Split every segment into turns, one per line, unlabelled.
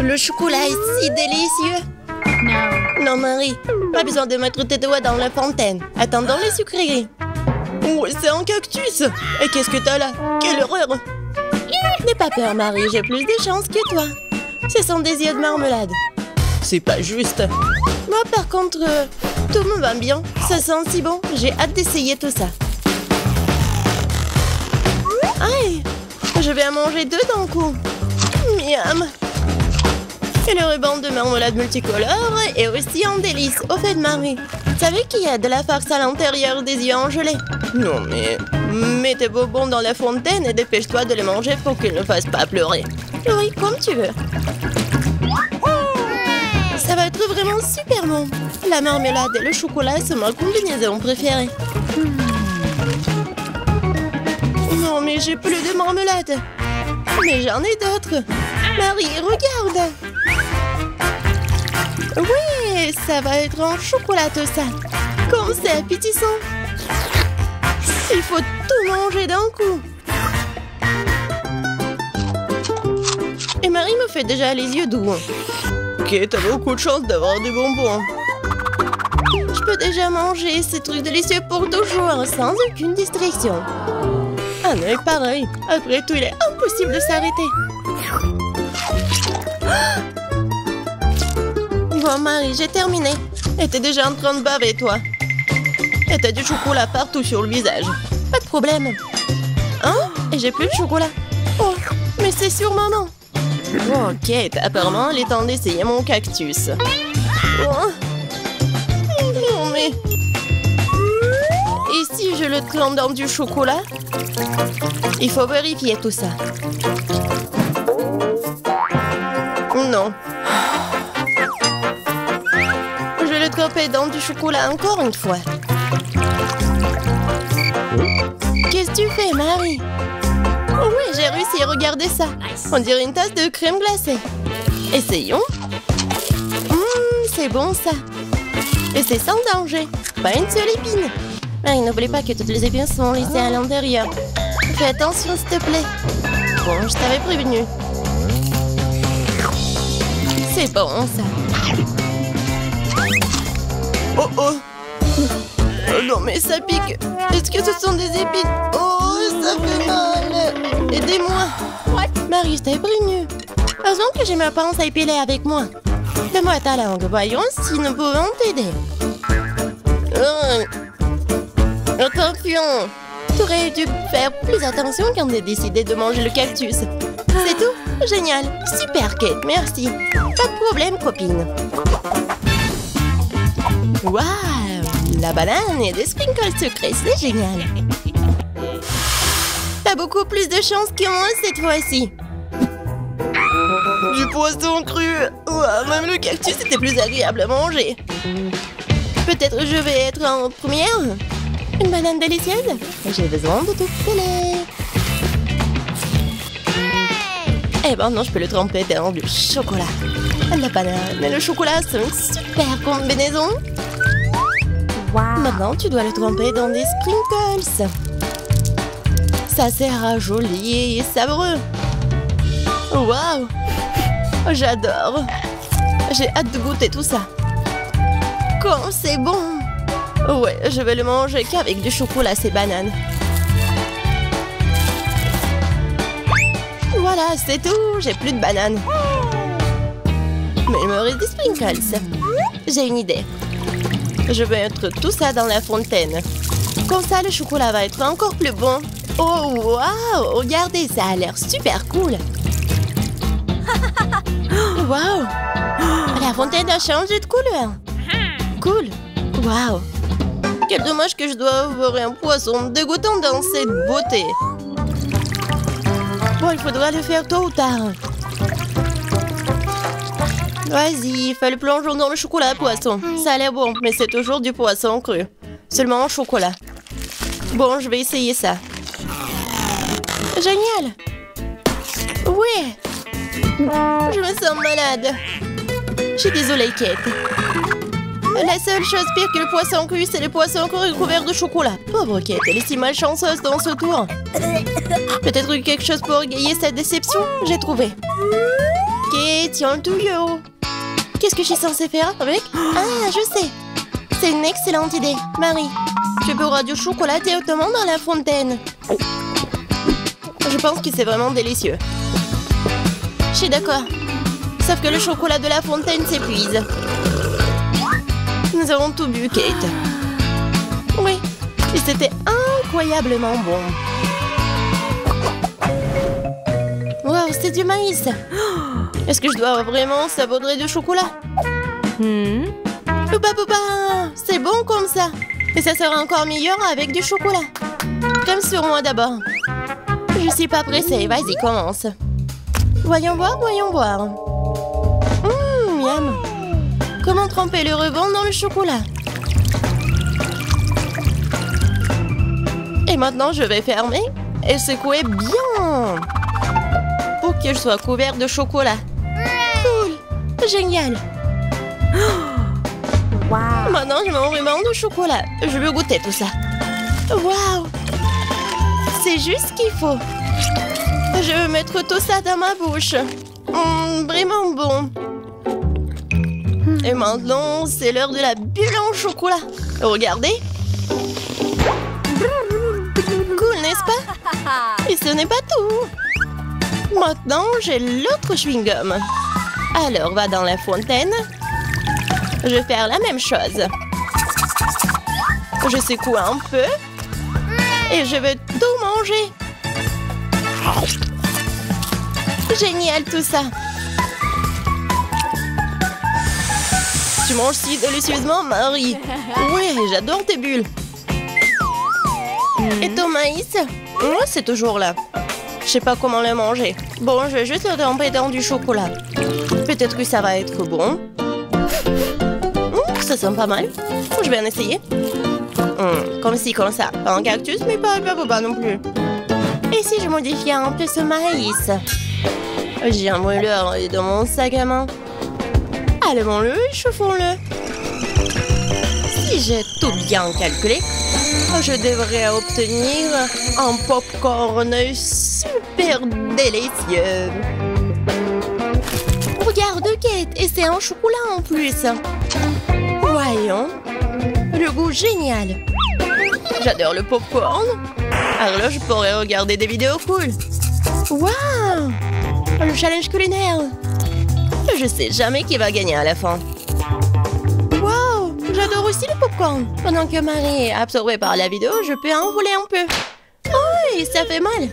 Le chocolat est si délicieux. Non, Marie, pas besoin de mettre tes doigts dans la fontaine. Attends dans les sucreries. Oh, c'est un cactus. Et qu'est-ce que t'as là? Quelle horreur. N'aie pas peur, Marie, j'ai plus de chance que toi. Ce sont des yeux de marmelade. C'est pas juste. Moi, par contre, tout me va bien. Ça sent si bon. J'ai hâte d'essayer tout ça. Aïe! Je vais en manger deux d'un coup. Miam! Et le ruban de marmelade multicolore est aussi un délice. Au fait, Marie, tu savais qu'il y a de la farce à l'intérieur des yeux en gelée? Non, mais mets tes bonbons dans la fontaine et dépêche-toi de les manger pour qu'ils ne fassent pas pleurer. Oui, comme tu veux. Ça va être vraiment super bon. La marmelade et le chocolat sont ma combinaison préférée. Non, mais j'ai plus de marmelade. Mais j'en ai d'autres. Marie, regarde. Oui, ça va être en chocolat tout ça. Comme c'est appétissant. Il faut tout manger d'un coup. Et Marie me fait déjà les yeux doux. Ok, t'as beaucoup de chance d'avoir des bonbons. Je peux déjà manger ces trucs délicieux pour toujours, sans aucune distraction. Ah non, pareil. Après tout, il est impossible de s'arrêter. Bon, Marie, j'ai terminé. Et t'es déjà en train de baver, toi. Et t'as du chocolat partout sur le visage. Pas de problème. Hein? Et j'ai plus de chocolat. Oh, mais c'est sur maman. Ok, apparemment, il est temps d'essayer mon cactus. Oh. Non, mais... Et si je le trempe dans du chocolat? Il faut vérifier tout ça. Non. Je vais le tremper dans du chocolat encore une fois. Qu'est-ce que tu fais, Marie? Oh oui, j'ai réussi, regardez ça. On dirait une tasse de crème glacée. Essayons. C'est bon ça. Et c'est sans danger. Pas une seule épine. Marie, n'oublie pas que toutes les épines sont laissées à l'intérieur. Fais attention, s'il te plaît. Bon, je t'avais prévenu. C'est bon, ça. Oh, oh. Oh non, mais ça pique. Est-ce que ce sont des épines? Oh, ça fait mal. Aidez-moi. Marie, je t'avais prévenu. Heureusement que j'ai ma pince à épiler avec moi. Donne-moi ta langue. Voyons si nous pouvons t'aider. Attention. Tu aurais dû faire plus attention quand tu as décidé de manger le cactus. C'est tout? Génial. Super, Kate. Merci. Pas de problème, copine. Waouh! La banane et des sprinkles sucrés, c'est génial. T'as beaucoup plus de chance que moi cette fois-ci. Du poisson cru. Ouah, même le cactus était plus agréable à manger. Peut-être je vais être en première. Une banane délicieuse. J'ai besoin de tout filer. Eh ben non, je peux le tremper dans du chocolat. La banane et le chocolat, c'est une super combinaison. Wow. Maintenant, tu dois le tremper dans des sprinkles. Ça sera joli et savoureux. Waouh! J'adore. J'ai hâte de goûter tout ça. Comme c'est bon! Ouais, je vais le manger qu'avec du chocolat, ces bananes. Voilà, c'est tout. J'ai plus de bananes. Mais il me reste des sprinkles. J'ai une idée. Je vais mettre tout ça dans la fontaine. Comme ça, le chocolat va être encore plus bon. Oh, waouh! Regardez, ça a l'air super cool. Waouh! La fontaine a changé de couleur. Cool. Waouh! Quel dommage que je dois avoir un poisson dégoûtant dans cette beauté. Bon, il faudra le faire tôt ou tard. Vas-y, fais le plongeon dans le chocolat, poisson. Ça a l'air bon, mais c'est toujours du poisson cru. Seulement en chocolat. Bon, je vais essayer ça. Génial! Oui! Je me sens malade. Je suis désolée, Kate. La seule chose pire que le poisson cru, c'est le poisson cru couvert de chocolat. Pauvre Kate, elle est si malchanceuse dans ce tour. Peut-être quelque chose pour égayer cette déception? J'ai trouvé. Et tiens le tuyau. Qu'est-ce que je suis censée faire avec? Ah, je sais. C'est une excellente idée. Marie, tu pourras du chocolat directement dans la fontaine. Je pense que c'est vraiment délicieux. Je suis d'accord. Sauf que le chocolat de la fontaine s'épuise. Nous avons tout bu, Kate. Oui, et c'était incroyablement bon. Wow, c'est du maïs. Est-ce que je dois vraiment savourer du chocolat? Poupa, poupa, c'est bon comme ça. Et ça sera encore meilleur avec du chocolat. Comme sur moi d'abord. Je suis pas pressée, vas-y, commence. Voyons voir, voyons voir. Miam. Comment tremper le ruban dans le chocolat? Et maintenant, je vais fermer et secouer bien pour que je sois couvert de chocolat. Cool, génial. Wow. Maintenant, je mets mon ruban de chocolat. Je veux goûter tout ça. Waouh, c'est juste ce qu'il faut. Je veux mettre tout ça dans ma bouche. Vraiment bon. Et maintenant, c'est l'heure de la bulle en chocolat. Regardez. Cool, n'est-ce pas? Et ce n'est pas tout. Maintenant, j'ai l'autre chewing-gum. Alors, va dans la fontaine. Je vais faire la même chose. Je secoue un peu. Et je vais tout manger. Génial tout ça. Tu manges si délicieusement, Marie. Oui, j'adore tes bulles. Et ton maïs? C'est toujours là. Je sais pas comment le manger. Bon, je vais juste le tremper dans du chocolat. Peut-être que ça va être bon. Ça sent pas mal. Je vais en essayer. Comme ci, comme ça. Pas un cactus, mais pas non plus. Et si je modifiais un peu ce maïs? J'ai un mouleur dans mon sac à main. Allumons-le et chauffons-le. Si j'ai tout bien calculé, je devrais obtenir un popcorn super délicieux. Regarde, Kate, et c'est un chocolat en plus. Voyons, le goût génial. J'adore le popcorn. Alors là, je pourrais regarder des vidéos cool. Waouh, le challenge culinaire. Je sais jamais qui va gagner à la fin. Waouh, j'adore aussi le popcorn. Pendant que Marie est absorbée par la vidéo, je peux en voler un peu. Oh, et ça fait mal.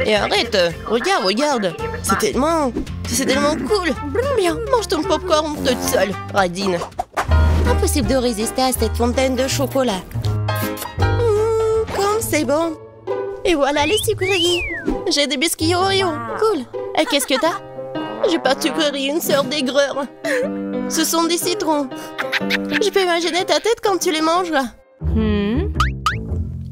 Et arrête, regarde. C'est tellement cool. Bien, mange ton popcorn toute seule, radine. Impossible de résister à cette fontaine de chocolat. Comme c'est bon. Et voilà les sucreries. J'ai des biscuits Oreo. Cool. Et qu'est-ce que t'as? J'ai pas de sucrerie, une sœur d'aigreur. Ce sont des citrons. Je peux imaginer ta tête quand tu les mangeras.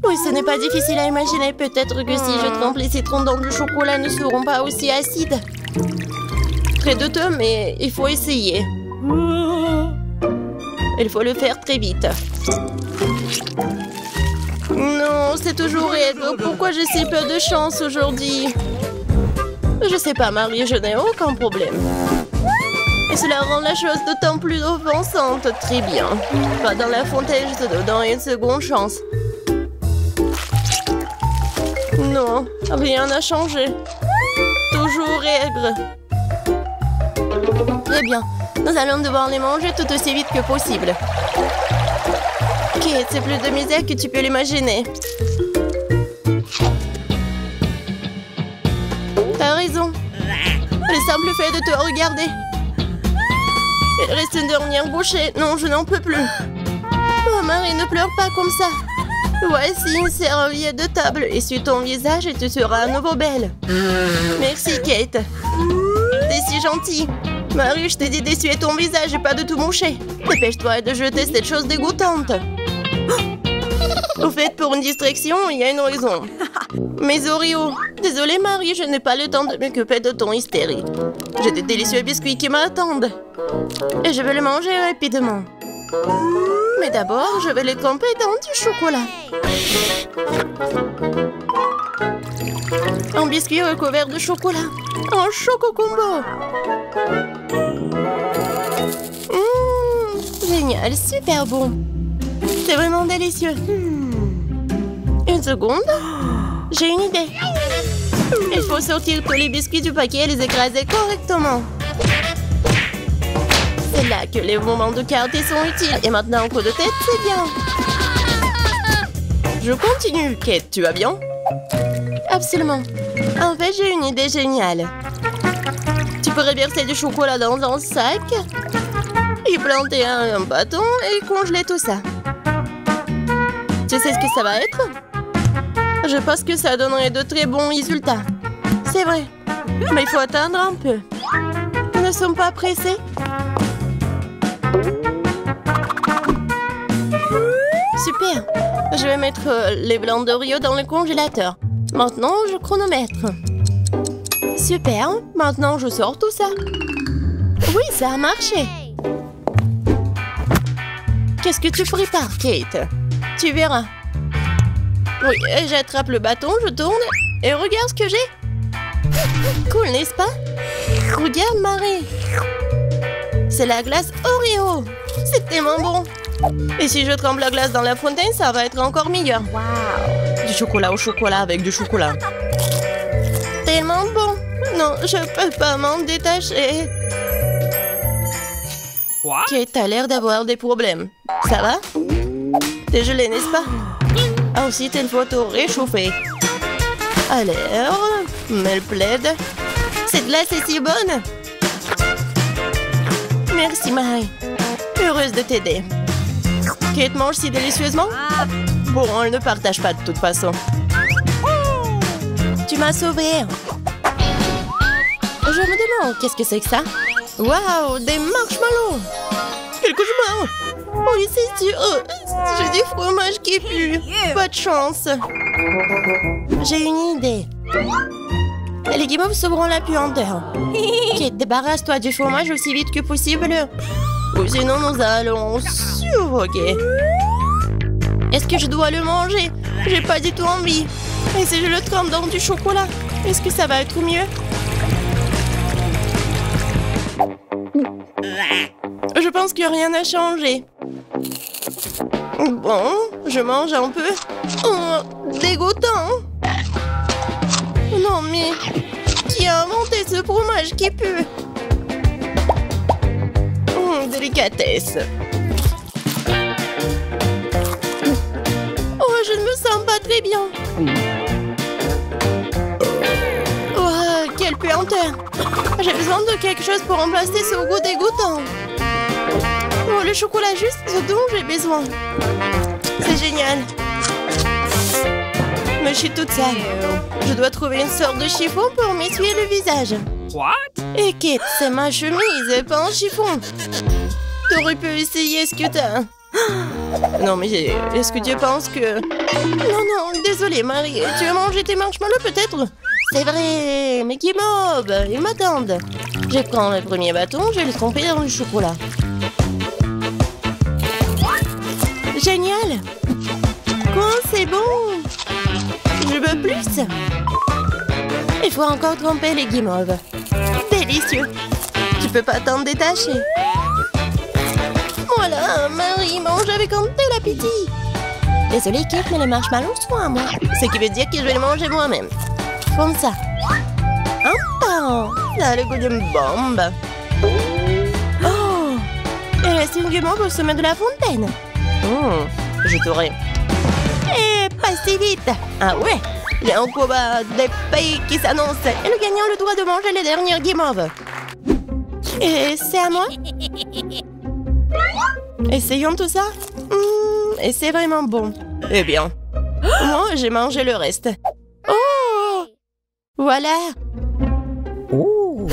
Oui, ce n'est pas difficile à imaginer. Peut-être que si je trempe les citrons dans du chocolat, ne seront pas aussi acides. Très douteux, mais il faut essayer. Il faut le faire très vite. Non, c'est toujours Ed. Pourquoi j'ai si peu de chance aujourd'hui? Je sais pas, Marie, je n'ai aucun problème. Et cela rend la chose d'autant plus offensante. Très bien. Pas dans la fontaine, je te donne une seconde chance. Non, rien n'a changé. Toujours aigre. Très bien. Nous allons devoir les manger tout aussi vite que possible. Kate, c'est plus de misère que tu peux l'imaginer. T'as raison. Le simple fait de te regarder. Il reste une dernière bouchée. Non, je n'en peux plus. Oh, Marie, ne pleure pas comme ça. Voici une serviette de table. Essuie ton visage et tu seras à nouveau belle. Merci, Kate. T'es si gentille. Marie, je t'ai dit d'essuyer ton visage et pas de tout moucher. Dépêche-toi de jeter cette chose dégoûtante. Au fait, pour une distraction, il y a une raison. Mes Oreos. Désolée, Marie, je n'ai pas le temps de m'occuper de ton hystérie. J'ai des délicieux biscuits qui m'attendent. Et je vais les manger rapidement. Mais d'abord, je vais les tremper dans du chocolat. Un biscuit recouvert de chocolat. Un choco combo. Génial, super bon. C'est vraiment délicieux. Une seconde. J'ai une idée. Il faut sortir tous les biscuits du paquet et les écraser correctement. C'est là que les moments de quartier sont utiles. Et maintenant, un coup de tête, c'est bien. Je continue. Kate, tu vas bien? Absolument. En fait, j'ai une idée géniale. Tu pourrais verser du chocolat dans un sac, y planter un bâton et congeler tout ça. Tu sais ce que ça va être? Je pense que ça donnerait de très bons résultats. C'est vrai. Mais il faut attendre un peu. Nous ne sommes pas pressés. Super. Je vais mettre les blancs d'Oreo dans le congélateur. Maintenant, je chronomètre. Super. Maintenant, je sors tout ça. Oui, ça a marché. Qu'est-ce que tu prépares, Kate? Tu verras. Oui, j'attrape le bâton, je tourne et regarde ce que j'ai. Cool, n'est-ce pas? Regarde, Marie. C'est la glace Oreo. C'est tellement bon. Et si je trempe la glace dans la fontaine, ça va être encore meilleur. Wow. Du chocolat au chocolat avec du chocolat. Tellement bon. Non, je peux pas m'en détacher.
What?
Kate a l'air d'avoir des problèmes. Ça va? T'es gelé, n'est-ce pas? Ensuite, il faut tout réchauffer. Alors, mets le plaid. Cette glace est si bonne. Merci, Marie. Heureuse de t'aider. Kate mange si délicieusement? Bon, elle ne partage pas de toute façon. Tu m'as sauvée. Je me demande, qu'est-ce que c'est que ça? Waouh, des marshmallows! Quelque chose. Oui, c'est sûr. J'ai du fromage qui pue. Pas de chance. J'ai une idée. Les guimauves sauveront la puanteur. Kate, débarrasse-toi du fromage aussi vite que possible. Ou sinon, nous allons suffoquer. Est-ce que je dois le manger? J'ai pas du tout envie. Et si je le trempe dans du chocolat, est-ce que ça va être mieux? Je pense que rien n'a changé. Bon, je mange un peu. Oh, dégoûtant. Non, mais qui a inventé ce fromage qui pue? Délicatesse. Oh, je ne me sens pas très bien. Oh, quelle puanteur. J'ai besoin de quelque chose pour remplacer ce goût dégoûtant. Oh, le chocolat juste ce dont j'ai besoin. C'est génial. Mais je suis toute sale. Je dois trouver une sorte de chiffon pour m'essuyer le visage.
What?
Et Kate, c'est ma chemise, pas un chiffon. T'aurais pu essayer ce que t'as. Non, mais est-ce que tu penses que... Non, désolée, Marie. Tu as mangé tes marshmallows, peut-être? C'est vrai, mais qui mob, ils m'attendent. Je prends le premier bâton, je vais le tremper dans le chocolat. Génial. Quoi, c'est bon. Je veux plus. Il faut encore tremper les guimauves. Délicieux. Tu peux pas t'en détacher. Voilà, Marie mange avec un tel appétit. Désolée, Kate, mais les marshmallows sont à moi. Ce qui veut dire que je vais les manger moi-même. Comme ça. Un pain. Ça a le goût d'une bombe. Oh, il reste une guimauve au sommet de la fontaine. Je t'aurai. Et pas si vite. Ah ouais, il y a un combat des pays qui s'annonce. Et le gagnant a le droit de manger les dernières guimauves. Et c'est à moi? Essayons tout ça. Et c'est vraiment bon. Eh bien, moi, j'ai mangé le reste. Oh! Voilà.
Oh.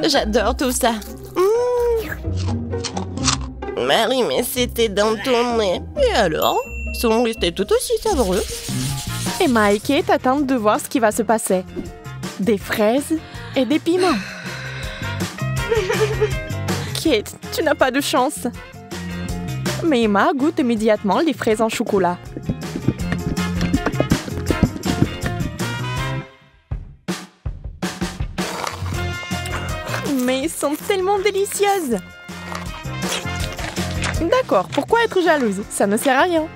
J'adore tout ça. Marie, mais c'était dans ton nez. Et alors? Sont restés tout aussi savoureux.
Emma et Kate attendent de voir ce qui va se passer. Des fraises et des piments. Kate, tu n'as pas de chance. Mais Emma goûte immédiatement les fraises en chocolat. Mais elles sont tellement délicieuses. D'accord, pourquoi être jalouse? Ça ne sert à rien.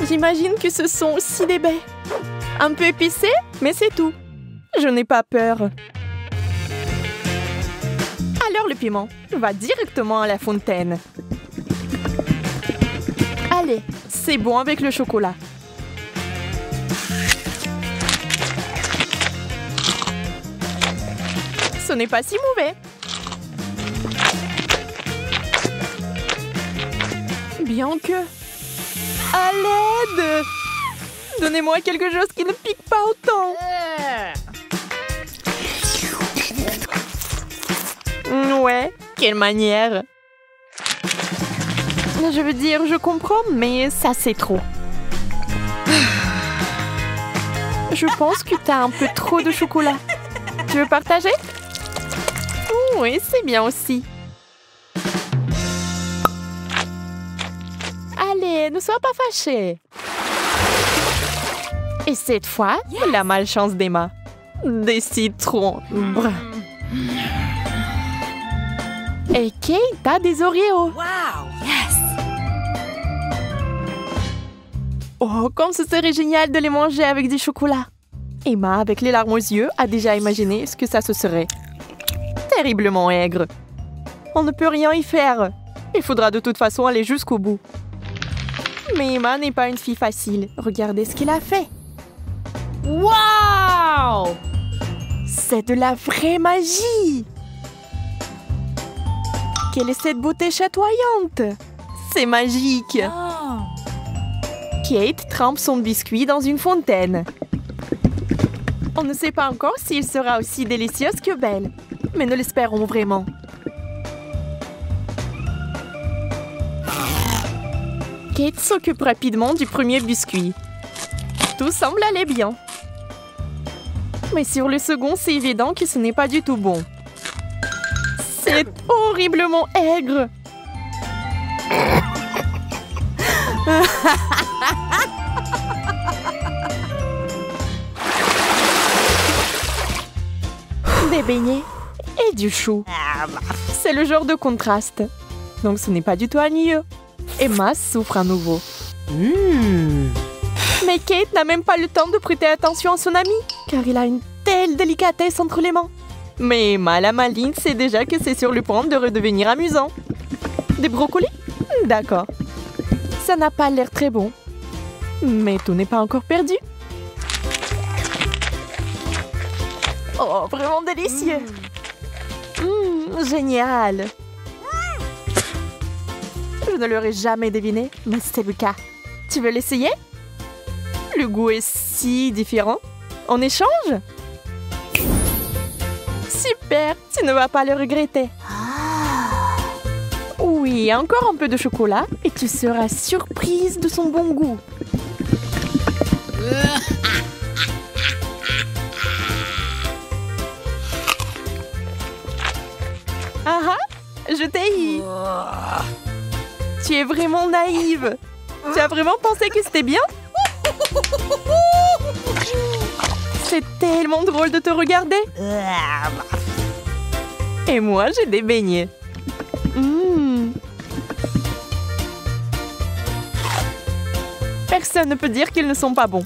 J'imagine que ce sont aussi des baies. Un peu épicé, mais c'est tout. Je n'ai pas peur. Alors le piment va directement à la fontaine. Allez, c'est bon avec le chocolat. Ce n'est pas si mauvais. Bien que... À l'aide! Donnez-moi quelque chose qui ne pique pas autant. Ouais, quelle manière. Je veux dire, je comprends, mais ça c'est trop. Je pense que t'as un peu trop de chocolat. Tu veux partager? Oui, c'est bien aussi. Allez, ne sois pas fâchée. Et cette fois, la malchance d'Emma. Des citrons. Brr. Et Kate a des Oreos.
Wow! Yes!
Oh, comme ce serait génial de les manger avec du chocolat. Emma, avec les larmes aux yeux, a déjà imaginé ce que ça se serait. Terriblement aigre. On ne peut rien y faire. Il faudra de toute façon aller jusqu'au bout. Mais Emma n'est pas une fille facile. Regardez ce qu'il a fait.
Wow!
C'est de la vraie magie! Quelle est cette beauté chatoyante? C'est magique!
Oh.
Kate trempe son biscuit dans une fontaine. On ne sait pas encore s'il sera aussi délicieux que belle, mais nous l'espérons vraiment. Kate s'occupe rapidement du premier biscuit. Tout semble aller bien. Mais sur le second, c'est évident que ce n'est pas du tout bon. C'est horriblement aigre. Des beignets et du chou. C'est le genre de contraste. Donc ce n'est pas du tout ennuyeux. Emma souffre à nouveau. Mais Kate n'a même pas le temps de prêter attention à son ami, car il a une telle délicatesse entre les mains. Mais Emma, la maligne, sait déjà que c'est sur le point de redevenir amusant. Des brocolis? D'accord. Ça n'a pas l'air très bon. Mais tout n'est pas encore perdu. Oh, vraiment délicieux. Génial. Je ne l'aurais jamais deviné, mais c'est le cas. Tu veux l'essayer? Le goût est si différent. On échange? Super, tu ne vas pas le regretter. Oui, encore un peu de chocolat et tu seras surprise de son bon goût. Ah ah, je t'ai eu. Tu es vraiment naïve. Tu as vraiment pensé que c'était bien? C'est tellement drôle de te regarder. Et moi, j'ai des beignets. Personne ne peut dire qu'ils ne sont pas bons.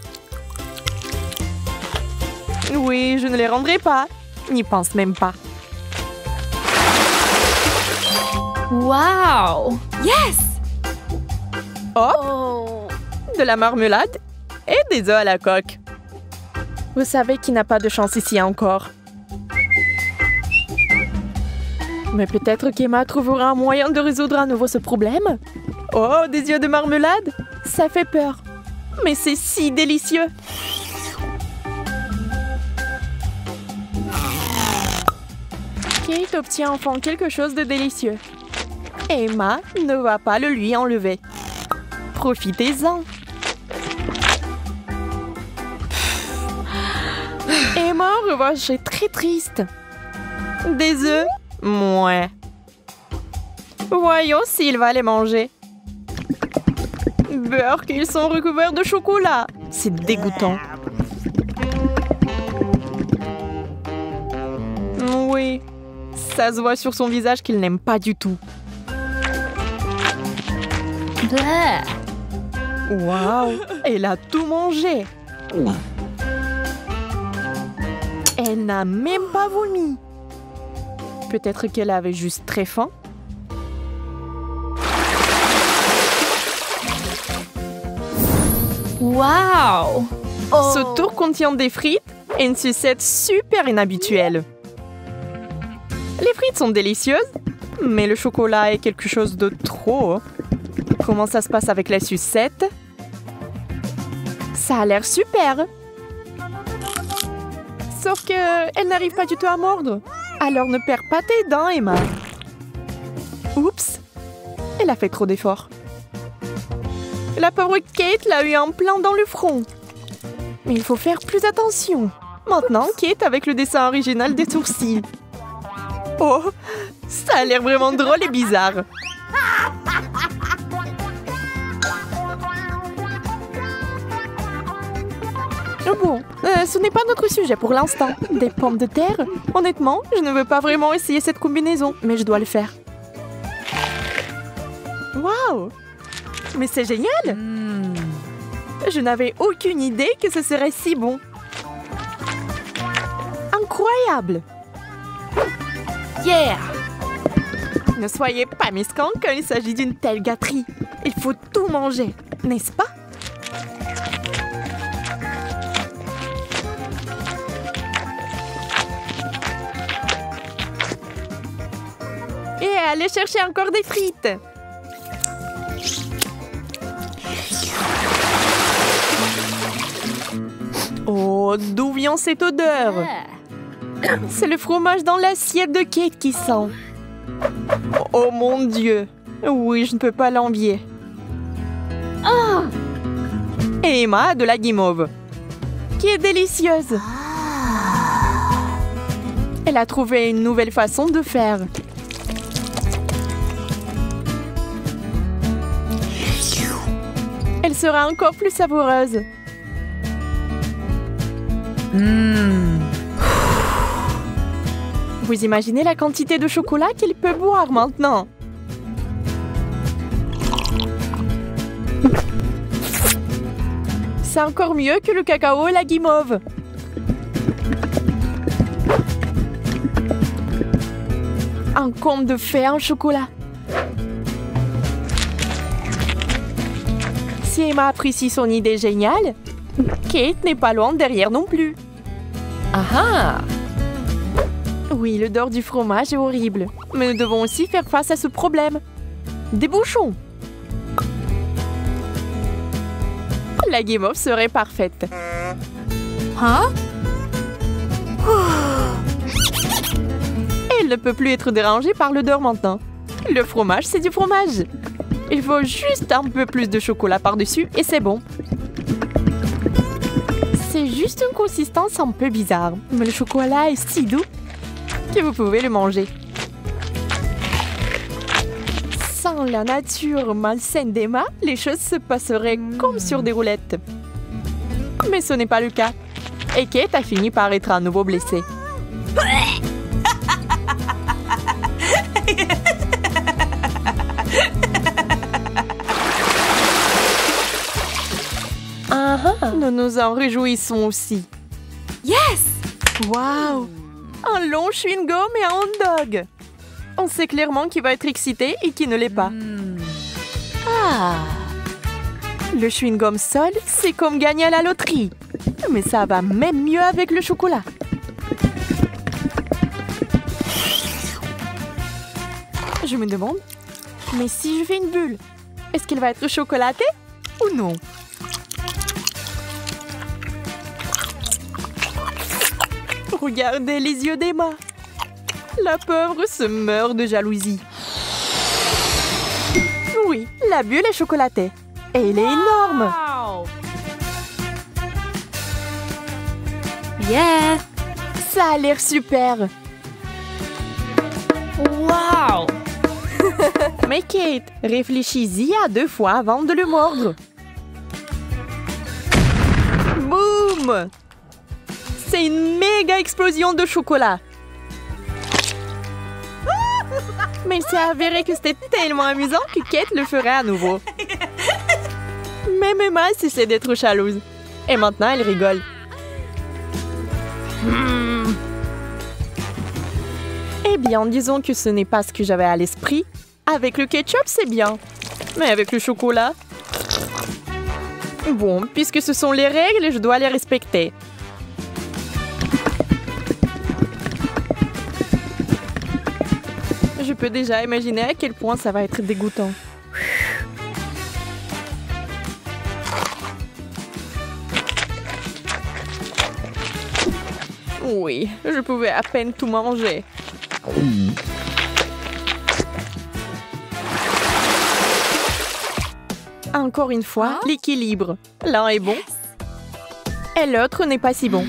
Oui, je ne les rendrai pas. N'y pense même pas.
Wow! Yes!
Hop!
Oh.
De la marmelade et des œufs à la coque. Vous savez qui n'a pas de chance ici encore. Mais peut-être qu'Emma trouvera un moyen de résoudre à nouveau ce problème. Oh, des yeux de marmelade? Ça fait peur. Mais c'est si délicieux. Kate obtient enfin quelque chose de délicieux. Emma ne va pas le lui enlever. Profitez-en. Emma, en revanche, est très triste. Des œufs? Mouais. Voyons s'il va les manger. Beurre qu'ils sont recouverts de chocolat. C'est dégoûtant. Oui, ça se voit sur son visage qu'il n'aime pas du tout. Waouh, elle a tout mangé. Elle n'a même pas vomi. Peut-être qu'elle avait juste très faim.
Wow!
Ce tour contient des frites et une sucette super inhabituelle. Les frites sont délicieuses, mais le chocolat est quelque chose de trop. Comment ça se passe avec la sucette? Ça a l'air super. Sauf que elle n'arrive pas du tout à mordre. Alors ne perds pas tes dents, Emma. Oups, elle a fait trop d'efforts. La pauvre Kate l'a eu en plein dans le front. Mais il faut faire plus attention. Maintenant, Kate avec le dessin original des sourcils. Oh, ça a l'air vraiment drôle et bizarre. Bon, ce n'est pas notre sujet pour l'instant. Des pommes de terre? Honnêtement, je ne veux pas vraiment essayer cette combinaison, mais je dois le faire. Waouh! Mais c'est génial! Je n'avais aucune idée que ce serait si bon. Incroyable!
Yeah!
Ne soyez pas mesquins quand il s'agit d'une telle gâterie. Il faut tout manger, n'est-ce pas? Et allez chercher encore des frites. Oh, d'où vient cette odeur? C'est le fromage dans l'assiette de Kate qui sent. Oh mon Dieu! Oui, je ne peux pas l'envier. Et Emma a de la guimauve, qui est délicieuse. Elle a trouvé une nouvelle façon de faire. Elle sera encore plus savoureuse. Vous imaginez la quantité de chocolat qu'il peut boire maintenant? C'est encore mieux que le cacao et la guimauve. Un conte de fées en chocolat. Si Emma apprécie son idée géniale, Kate n'est pas loin derrière non plus.
Aha!
Oui, l'odeur du fromage est horrible, mais nous devons aussi faire face à ce problème. Des bouchons. La guimauve serait parfaite.
Hein?
Elle ne peut plus être dérangée par l'odeur maintenant. Le fromage, c'est du fromage. Il faut juste un peu plus de chocolat par-dessus et c'est bon. C'est juste une consistance un peu bizarre, mais le chocolat est si doux que vous pouvez le manger. Sans la nature malsaine d'Emma, les choses se passeraient comme sur des roulettes. Mais ce n'est pas le cas. Et Kate a fini par être à nouveau blessée. Nous nous en réjouissons aussi.
Yes!
Waouh! Un long chewing-gum et un hot dog. On sait clairement qui va être excité et qui ne l'est pas. Le chewing-gum seul, c'est comme gagner à la loterie. Mais ça va même mieux avec le chocolat. Je me demande, mais si je fais une bulle, est-ce qu'elle va être chocolatée ou non? Regardez les yeux d'Emma. La pauvre se meurt de jalousie. Oui, la bulle est chocolatée. Et elle est énorme.
Yeah!
Ça a l'air super.
Wow!
Mais Kate, réfléchis-y à 2 fois avant de le mordre. Boum! C'est une méga explosion de chocolat. Mais il s'est avéré que c'était tellement amusant que Kate le ferait à nouveau. Même Emma cessait d'être jalouse. Et maintenant, elle rigole. Eh bien, disons que ce n'est pas ce que j'avais à l'esprit. Avec le ketchup, c'est bien. Mais avec le chocolat... Bon, puisque ce sont les règles, je dois les respecter. Je peux déjà imaginer à quel point ça va être dégoûtant. Oui, je pouvais à peine tout manger. Encore une fois, l'équilibre. L'un est bon et l'autre n'est pas si bon.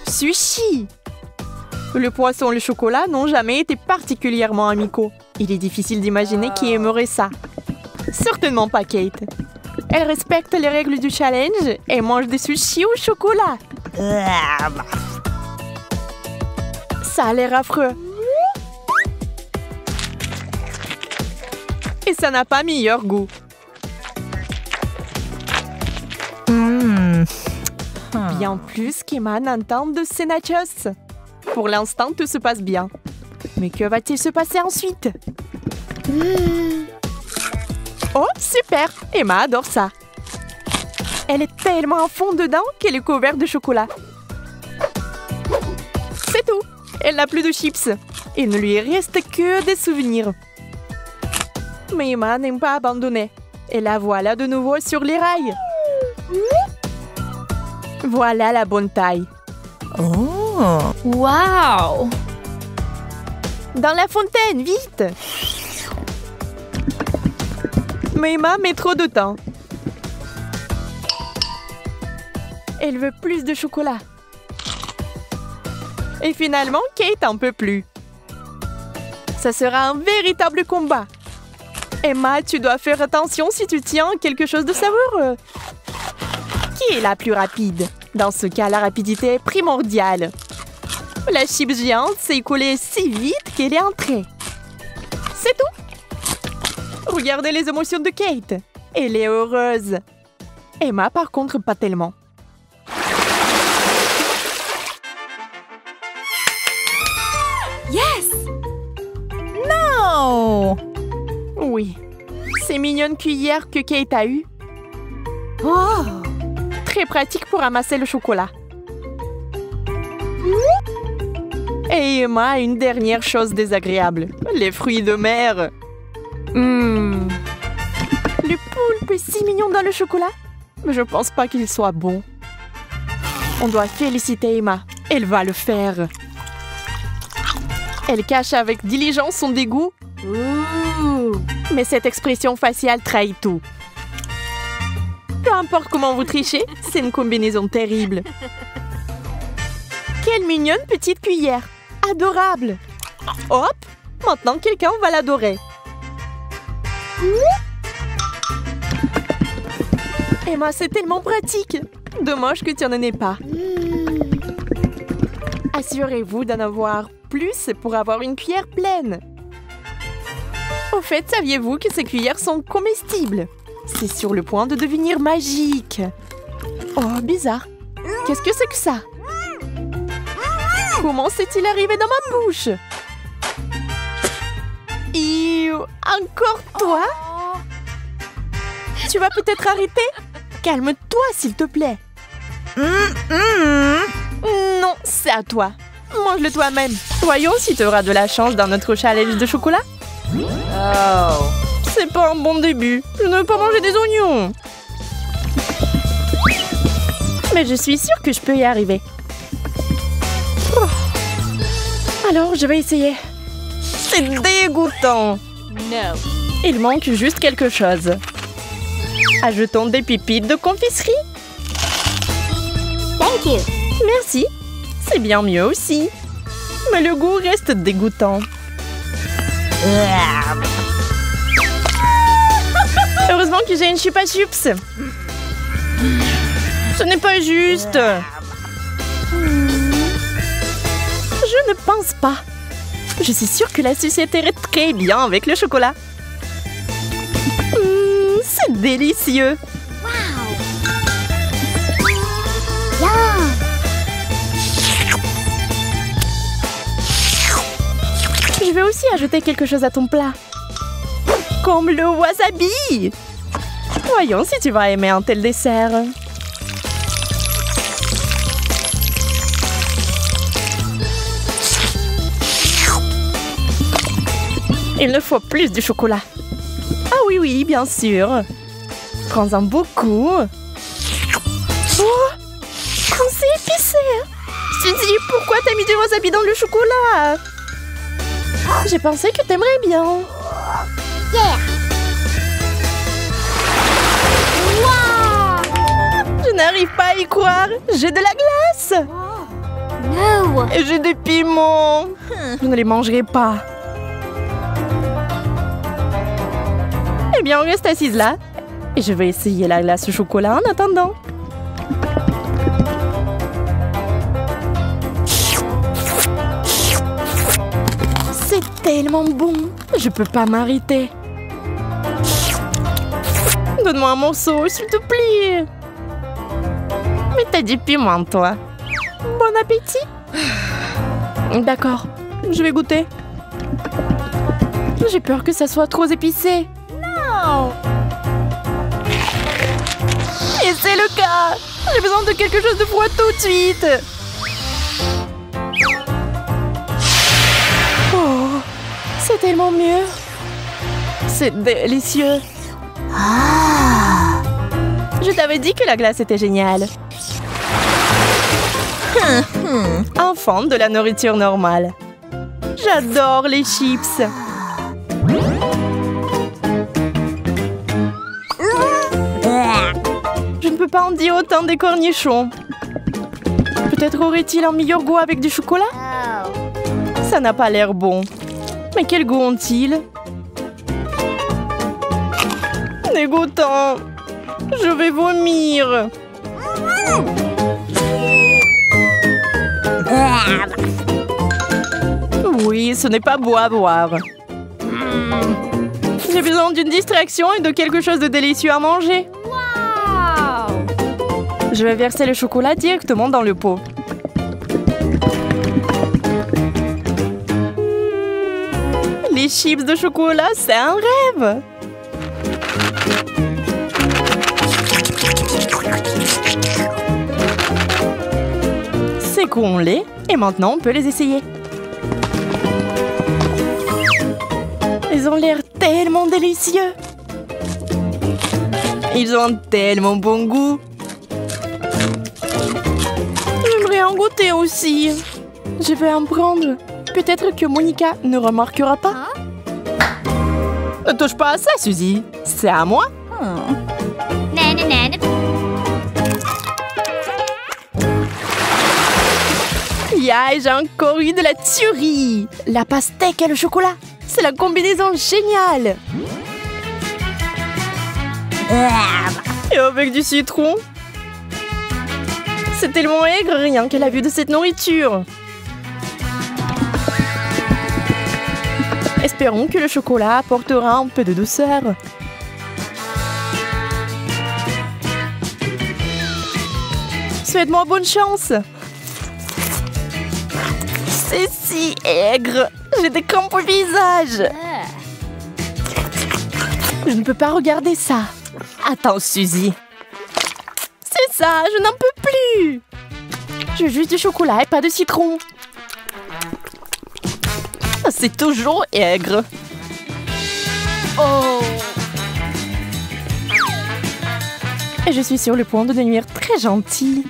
Sushi! Le poisson et le chocolat n'ont jamais été particulièrement amicaux. Il est difficile d'imaginer qui aimerait ça. Certainement pas Kate. Elle respecte les règles du challenge et mange des sushis au chocolat. Ça a l'air affreux. Et ça n'a pas meilleur goût. Bien plus qu'Emma n'entend de ces nachos. Pour l'instant, tout se passe bien. Mais que va-t-il se passer ensuite? Oh, super! Emma adore ça. Elle est tellement à fond dedans qu'elle est couverte de chocolat. C'est tout. Elle n'a plus de chips. Il ne lui reste que des souvenirs. Mais Emma n'aime pas abandonner. Et la voilà de nouveau sur les rails. Voilà la bonne taille.
Oh! Wow!
Dans la fontaine, vite! Mais Emma met trop de temps. Elle veut plus de chocolat. Et finalement, Kate en peut plus. Ça sera un véritable combat. Emma, tu dois faire attention si tu tiens quelque chose de savoureux. Qui est la plus rapide? Dans ce cas, la rapidité est primordiale. La chips géante s'est écoulée si vite qu'elle est entrée. C'est tout. Regardez les émotions de Kate. Elle est heureuse. Emma, par contre, pas tellement.
Yes!
Non! Oui. Ces mignonnes cuillères que Kate a eues.
Oh!
Très pratique pour amasser le chocolat. Et Emma a une dernière chose désagréable. Les fruits de mer. Le poulpe est si mignon dans le chocolat. Mais je pense pas qu'il soit bon. On doit féliciter Emma. Elle va le faire. Elle cache avec diligence son dégoût. Mais cette expression faciale trahit tout. Peu importe comment vous trichez, c'est une combinaison terrible. Quelle mignonne petite cuillère. Adorable. Hop, maintenant quelqu'un va l'adorer. Emma, c'est tellement pratique. Dommage que tu n'en aies pas. Assurez-vous d'en avoir plus pour avoir une cuillère pleine. Au fait, saviez-vous que ces cuillères sont comestibles? C'est sur le point de devenir magique. Oh, bizarre. Qu'est-ce que c'est que ça? Comment s'est-il arrivé dans ma bouche? Encore toi? Tu vas peut-être arrêter? Calme-toi, s'il te plaît. Non, c'est à toi. Mange-le toi-même. Voyons si tu auras de la chance dans notre challenge de chocolat. Oh. C'est pas un bon début. Je ne veux pas manger des oignons. Mais je suis sûre que je peux y arriver. Oh. Alors, je vais essayer. C'est dégoûtant.
No.
Il manque juste quelque chose. Ajoutons des pépites de confiserie.
Thank you.
Merci. C'est bien mieux aussi. Mais le goût reste dégoûtant. Heureusement que j'ai une chupa chups. Ce n'est pas juste. Je ne pense pas. Je suis sûre que la sucette irait très bien avec le chocolat. C'est délicieux. Je vais aussi ajouter quelque chose à ton plat. Comme le wasabi. Voyons si tu vas aimer un tel dessert. Il me faut plus de chocolat. Ah oui, oui, bien sûr. Prends-en beaucoup. Oh, quand c'est épicé. Suzy, pourquoi t'as mis du wasabi dans le chocolat? J'ai pensé que t'aimerais bien.
Yeah.
Je n'arrive pas à y croire. J'ai de la glace.
No.
Et j'ai des piments. Je ne les mangerai pas. Eh bien, on reste assise là. Et je vais essayer la glace au chocolat en attendant. C'est tellement bon. Je peux pas m'arrêter. Donne-moi un morceau, s'il te plaît. Mais t'as du piment, toi. Bon appétit. D'accord, je vais goûter. J'ai peur que ça soit trop épicé.
Non.
Et c'est le cas. J'ai besoin de quelque chose de froid tout de suite. Oh, c'est tellement mieux. C'est délicieux. Je t'avais dit que la glace était géniale. Enfant de la nourriture normale. J'adore les chips. Je ne peux pas en dire autant des cornichons. Peut-être aurait-il un meilleur goût avec du chocolat? Ça n'a pas l'air bon. Mais quel goût ont-ils? Dégoûtant. Je vais vomir. Oui, ce n'est pas beau à boire. J'ai besoin d'une distraction et de quelque chose de délicieux à manger. Je vais verser le chocolat directement dans le pot. Les chips de chocolat, c'est un rêve. Sécons-les et maintenant on peut les essayer. Ils ont l'air tellement délicieux. Ils ont un tellement bon goût. J'aimerais en goûter aussi. Je vais en prendre. Peut-être que Monica ne remarquera pas. Ne touche pas à ça, Suzy. C'est à moi. Yeah, j'ai encore eu de la tuerie. La pastèque et le chocolat. C'est la combinaison géniale. Et avec du citron. C'est tellement aigre rien qu'à la vue de cette nourriture. Espérons que le chocolat apportera un peu de douceur. Souhaite-moi bonne chance. C'est si aigre. J'ai des crampes au visage. Je ne peux pas regarder ça. Attends, Suzy. C'est ça, je n'en peux plus. Je veux juste du chocolat et pas de citron. C'est toujours aigre. Oh. Et je suis sur le point de devenir très gentille.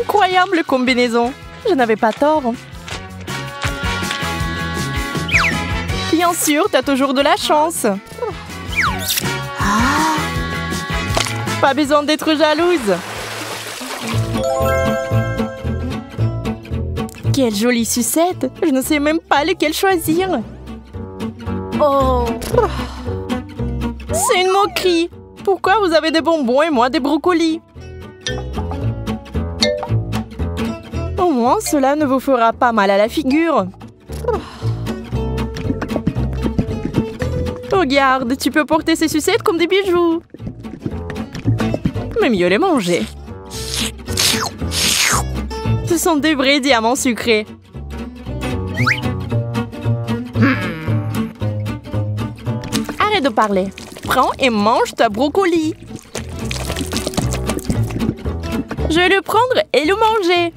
Incroyable combinaison. Je n'avais pas tort. Bien sûr, t'as toujours de la chance. Pas besoin d'être jalouse. Quelle jolie sucette. Je ne sais même pas lequel choisir. Oh. C'est une moquerie. Pourquoi vous avez des bonbons et moi des brocolis? moins, cela ne vous fera pas mal à la figure. Regarde, tu peux porter ces sucettes comme des bijoux. Mais mieux les manger. Ce sont des vrais diamants sucrés. Arrête de parler. Prends et mange ta brocoli. Je vais le prendre et le manger.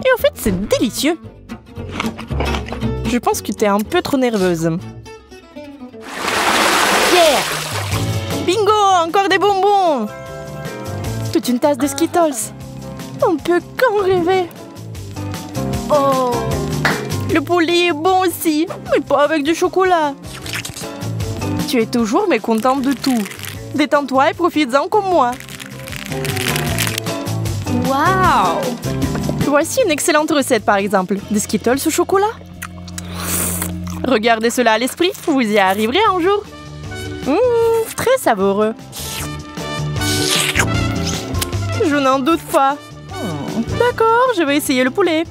Et en fait, c'est délicieux. Je pense que t'es un peu trop nerveuse. Yeah! Bingo! Encore des bonbons! Toute une tasse de Skittles. On peut qu'en rêver. Oh! Le poulet est bon aussi, mais pas avec du chocolat. Tu es toujours mécontente de tout. Détends-toi et profites-en comme moi.
Wow!
Voici une excellente recette, par exemple. Des Skittles au chocolat. Regardez cela à l'esprit, vous y arriverez un jour. Très savoureux. Je n'en doute pas. D'accord, je vais essayer le poulet.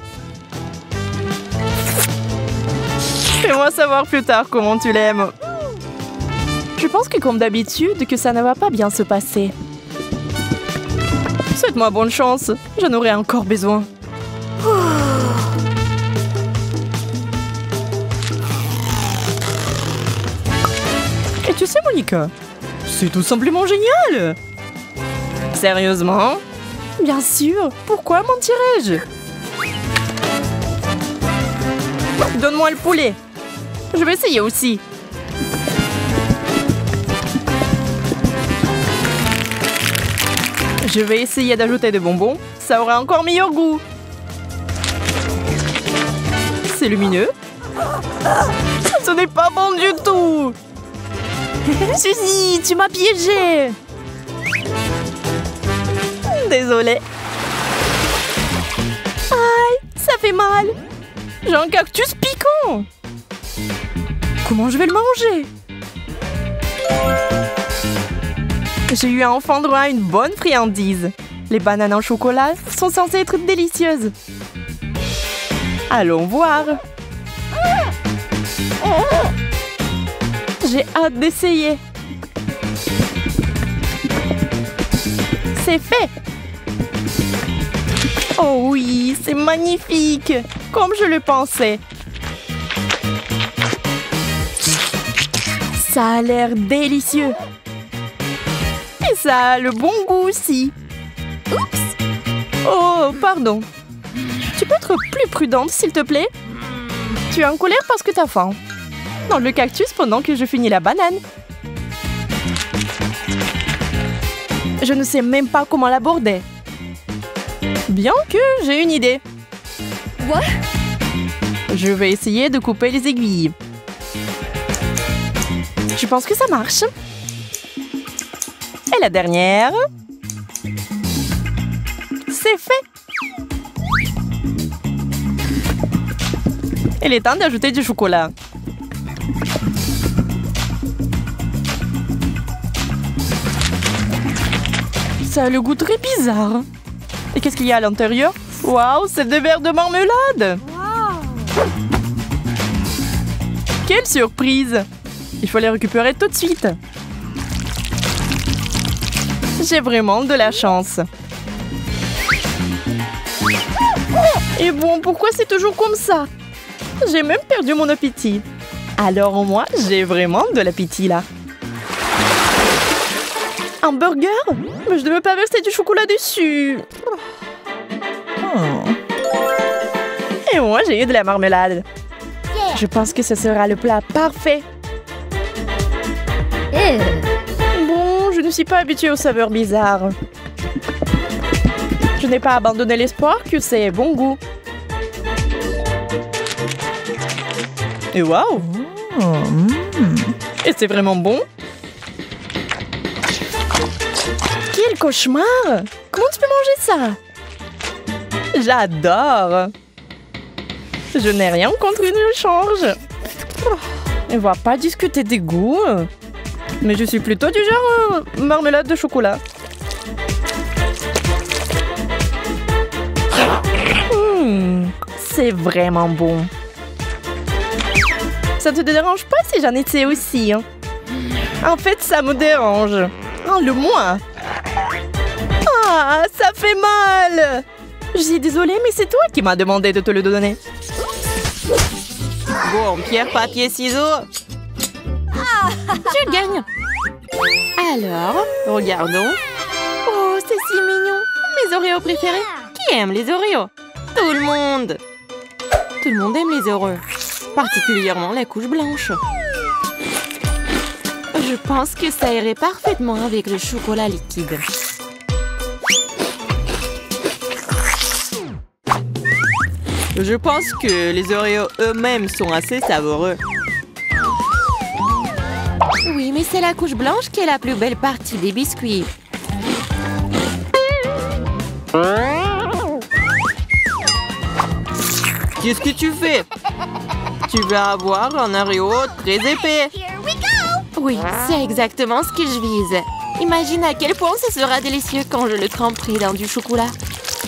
Fais-moi savoir plus tard comment tu l'aimes. Je pense que comme d'habitude, que ça ne va pas bien se passer. Souhaite-moi bonne chance, j'en aurai encore besoin. Et tu sais, Monica, c'est tout simplement génial. Sérieusement? Bien sûr, pourquoi mentirais-je? Donne-moi le poulet. Je vais essayer aussi. Je vais essayer d'ajouter des bonbons. Ça aura encore meilleur goût. C'est lumineux. Ce n'est pas bon du tout. Suzy, tu m'as piégée. Désolée. Aïe, ça fait mal. J'ai un cactus piquant. Comment je vais le manger? J'ai eu enfin droit à une bonne friandise. Les bananes en chocolat sont censées être délicieuses. Allons voir. J'ai hâte d'essayer. C'est fait. Oh oui, c'est magnifique, comme je le pensais. Ça a l'air délicieux. Et ça a le bon goût aussi. Oups! Oh, pardon. Tu peux être plus prudente, s'il te plaît? Tu es en colère parce que t'as faim. Dans le cactus pendant que je finis la banane. Je ne sais même pas comment l'aborder. Bien que j'ai une idée.
What?
Je vais essayer de couper les aiguilles. Je pense que ça marche. Et la dernière. C'est fait. Il est temps d'ajouter du chocolat. Ça a le goût très bizarre. Et qu'est-ce qu'il y a à l'intérieur? Waouh, c'est des verres de marmelade!
Wow!
Quelle surprise! Il faut les récupérer tout de suite. J'ai vraiment de la chance. Et bon, pourquoi c'est toujours comme ça? J'ai même perdu mon appétit. Alors au moins, j'ai vraiment de l'appétit là. Un burger? Mais je ne veux pas verser du chocolat dessus. Et moi, j'ai eu de la marmelade.
Yeah.
Je pense que ce sera le plat parfait. Bon, je ne suis pas habituée aux saveurs bizarres. Je n'ai pas abandonné l'espoir que c'est bon goût. Et waouh! Et c'est vraiment bon? Quel cauchemar! Comment tu peux manger ça? J'adore! Je n'ai rien contre une échange. On ne va pas discuter des goûts. Mais je suis plutôt du genre marmelade de chocolat. C'est vraiment bon. Ça te dérange pas si j'en étais aussi, hein? En fait, ça me dérange. Enlève-moi. Ah, ça fait mal. Je suis désolée, mais c'est toi qui m'as demandé de te le donner. Bon, pierre, papier, ciseaux. Je gagne. Alors, regardons. Oh, c'est si mignon. Mes Oreos préférés. Qui aime les Oreos? Tout le monde. Tout le monde aime les Oreos. Particulièrement la couche blanche. Je pense que ça irait parfaitement avec le chocolat liquide. Je pense que les Oreos eux-mêmes sont assez savoureux. Oui, mais c'est la couche blanche qui est la plus belle partie des biscuits. Qu'est-ce que tu fais? Tu vas avoir un Oreo très épais. Oui, c'est exactement ce que je vise. Imagine à quel point ce sera délicieux quand je le tremperai dans du chocolat.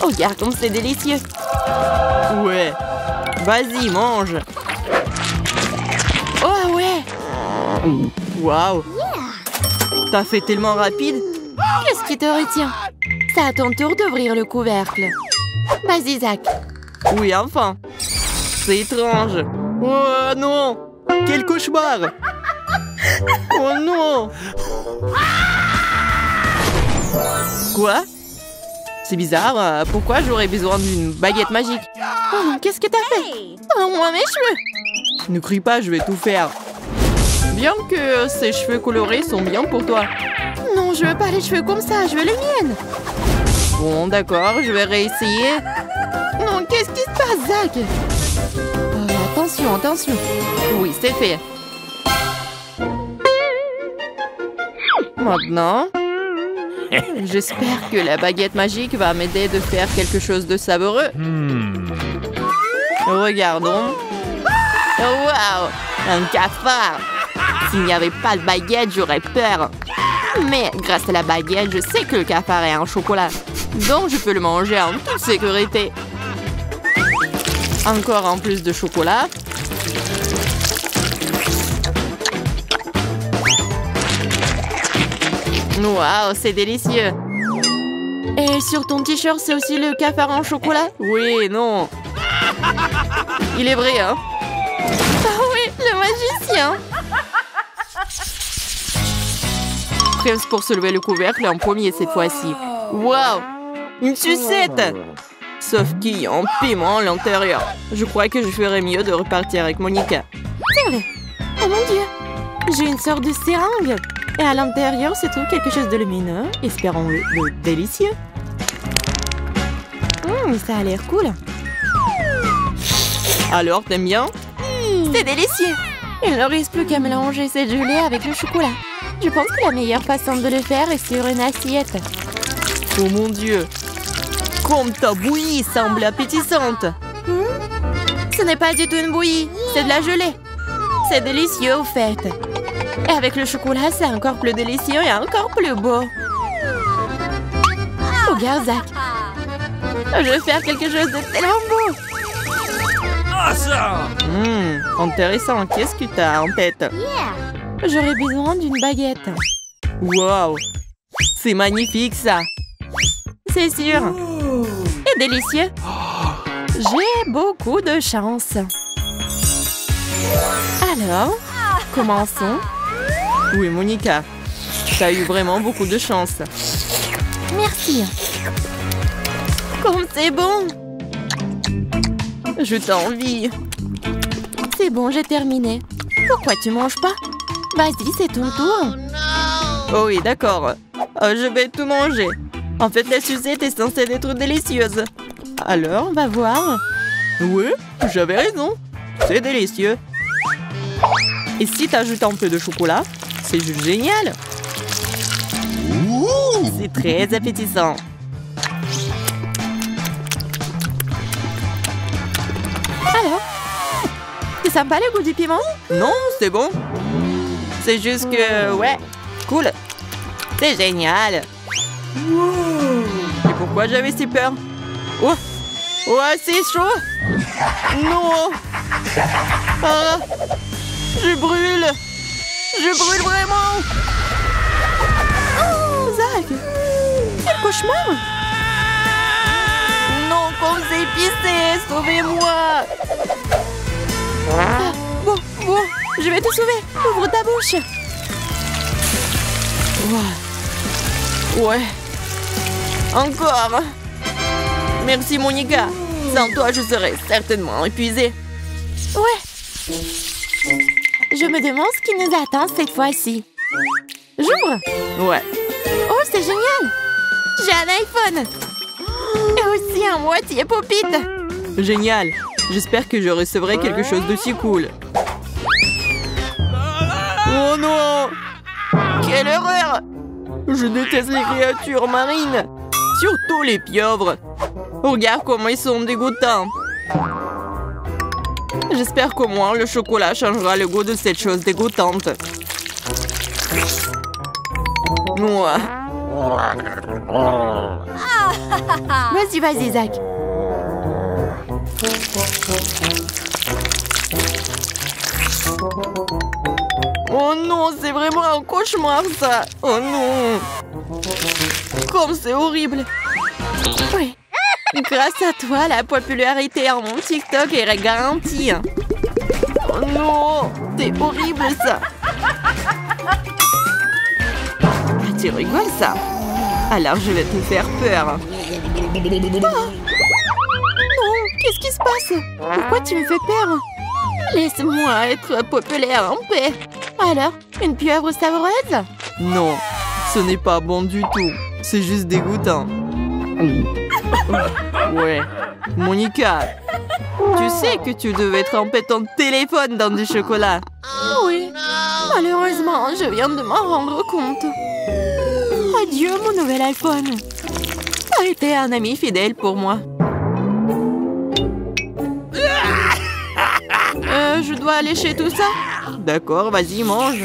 Oh, regarde comme c'est délicieux. Ouais. Vas-y, mange. Oh, ouais. Waouh. T'as fait tellement rapide. Qu'est-ce qui te retient? C'est à ton tour d'ouvrir le couvercle. Vas-y, Zach. Oui, enfin. C'est étrange. Oh non! Quel cauchemar! Oh non! Quoi? C'est bizarre, pourquoi j'aurais besoin d'une baguette magique? Oh, qu'est-ce que t'as fait? Oh, moi, mes cheveux! Ne crie pas, je vais tout faire. Bien que ces cheveux colorés sont bien pour toi. Non, je veux pas les cheveux comme ça, je veux les miennes. Bon, d'accord, je vais réessayer. Non, qu'est-ce qui se passe, Zach? Attention, attention. Oui, c'est fait. Maintenant, j'espère que la baguette magique va m'aider de faire quelque chose de savoureux. Regardons. Waouh! Un cafard! S'il n'y avait pas de baguette, j'aurais peur. Mais grâce à la baguette, je sais que le cafard est un chocolat. Donc, je peux le manger en toute sécurité. Encore en plus de chocolat. Waouh, c'est délicieux. Et sur ton t-shirt, c'est aussi le cafard en chocolat? Oui, non. Il est vrai, hein? Ah oui, le magicien. Prêt pour soulever le couvercle en premier cette fois-ci. Waouh, une sucette. Sauf qu'il y a un piment à l'intérieur. Je crois que je ferais mieux de repartir avec Monica. C'est vrai. Oh mon Dieu. J'ai une sorte de seringue. Et à l'intérieur se trouve quelque chose de lumineux. Espérons-le de délicieux. Ça a l'air cool. Alors, t'aimes bien? C'est délicieux. Il ne reste plus qu'à mélanger cette gelée avec le chocolat. Je pense que la meilleure façon de le faire est sur une assiette. Oh mon Dieu. Comme ta bouillie semble appétissante. Ce n'est pas du tout une bouillie, c'est de la gelée. C'est délicieux au fait. Et avec le chocolat, c'est encore plus délicieux et encore plus beau. Regarde, Zach. Je vais faire quelque chose de tellement beau. Intéressant. Qu'est-ce que tu as en tête? J'aurais besoin d'une baguette. Wow. C'est magnifique, ça. C'est sûr. Et délicieux. J'ai beaucoup de chance. Alors, commençons. Oui, Monica. Tu as eu vraiment beaucoup de chance. Merci. Comme c'est bon. Je t'envie. C'est bon, j'ai terminé. Pourquoi tu manges pas? Vas-y, c'est ton tour. Oh oui, d'accord. Je vais tout manger. En fait, la sucette est censée être délicieuse. Alors, on va voir. Oui, j'avais raison. C'est délicieux. Et si tu ajoutes un peu de chocolat, c'est juste génial. C'est très appétissant. Alors, c'est sympa le goût du piment? Non, c'est bon. C'est juste que, ouais, cool. C'est génial. Et pourquoi j'avais si peur? Oh, Ouais, c'est chaud. Non. Ah, je brûle. Je brûle vraiment. Oh, Zach, quel cauchemar. Non, comme c'est épicé, sauvez-moi. Ah, bon, je vais te sauver. Ouvre ta bouche. Ouais. Encore. Merci, Monica. Sans toi, je serais certainement épuisée.
Ouais. Je me demande ce qui nous attend cette fois-ci. J'ouvre.
Ouais.
Oh, c'est génial. J'ai un iPhone. Et aussi un moitié pop-it.
Génial. J'espère que je recevrai quelque chose d'aussi cool. Oh non! Quelle horreur! Je déteste les créatures marines. Surtout les pieuvres. Regarde comment ils sont dégoûtants. J'espère qu'au moins le chocolat changera le goût de cette chose dégoûtante. Moi.
Vas-y, Zach.
Oh non, c'est vraiment un cauchemar ça. Oh non. Comme c'est horrible.
Oui.
Grâce à toi, la popularité en mon TikTok est garantie. Oh non, c'est horrible ça. Ah, tu rigoles ça. Alors je vais te faire peur.
Non, qu'est-ce qui se passe? Pourquoi tu me fais peur?
Laisse-moi être populaire en paix.
Alors, une pieuvre savoureuse?
Non, ce n'est pas bon du tout. C'est juste dégoûtant. Ouais. Monica, tu sais que tu devais tremper ton téléphone dans du chocolat.
Oui. Malheureusement, je viens de m'en rendre compte. Adieu, mon nouvel iPhone.
Tu as été un ami fidèle pour moi. Je dois aller chez tout ça? D'accord, vas-y, mange.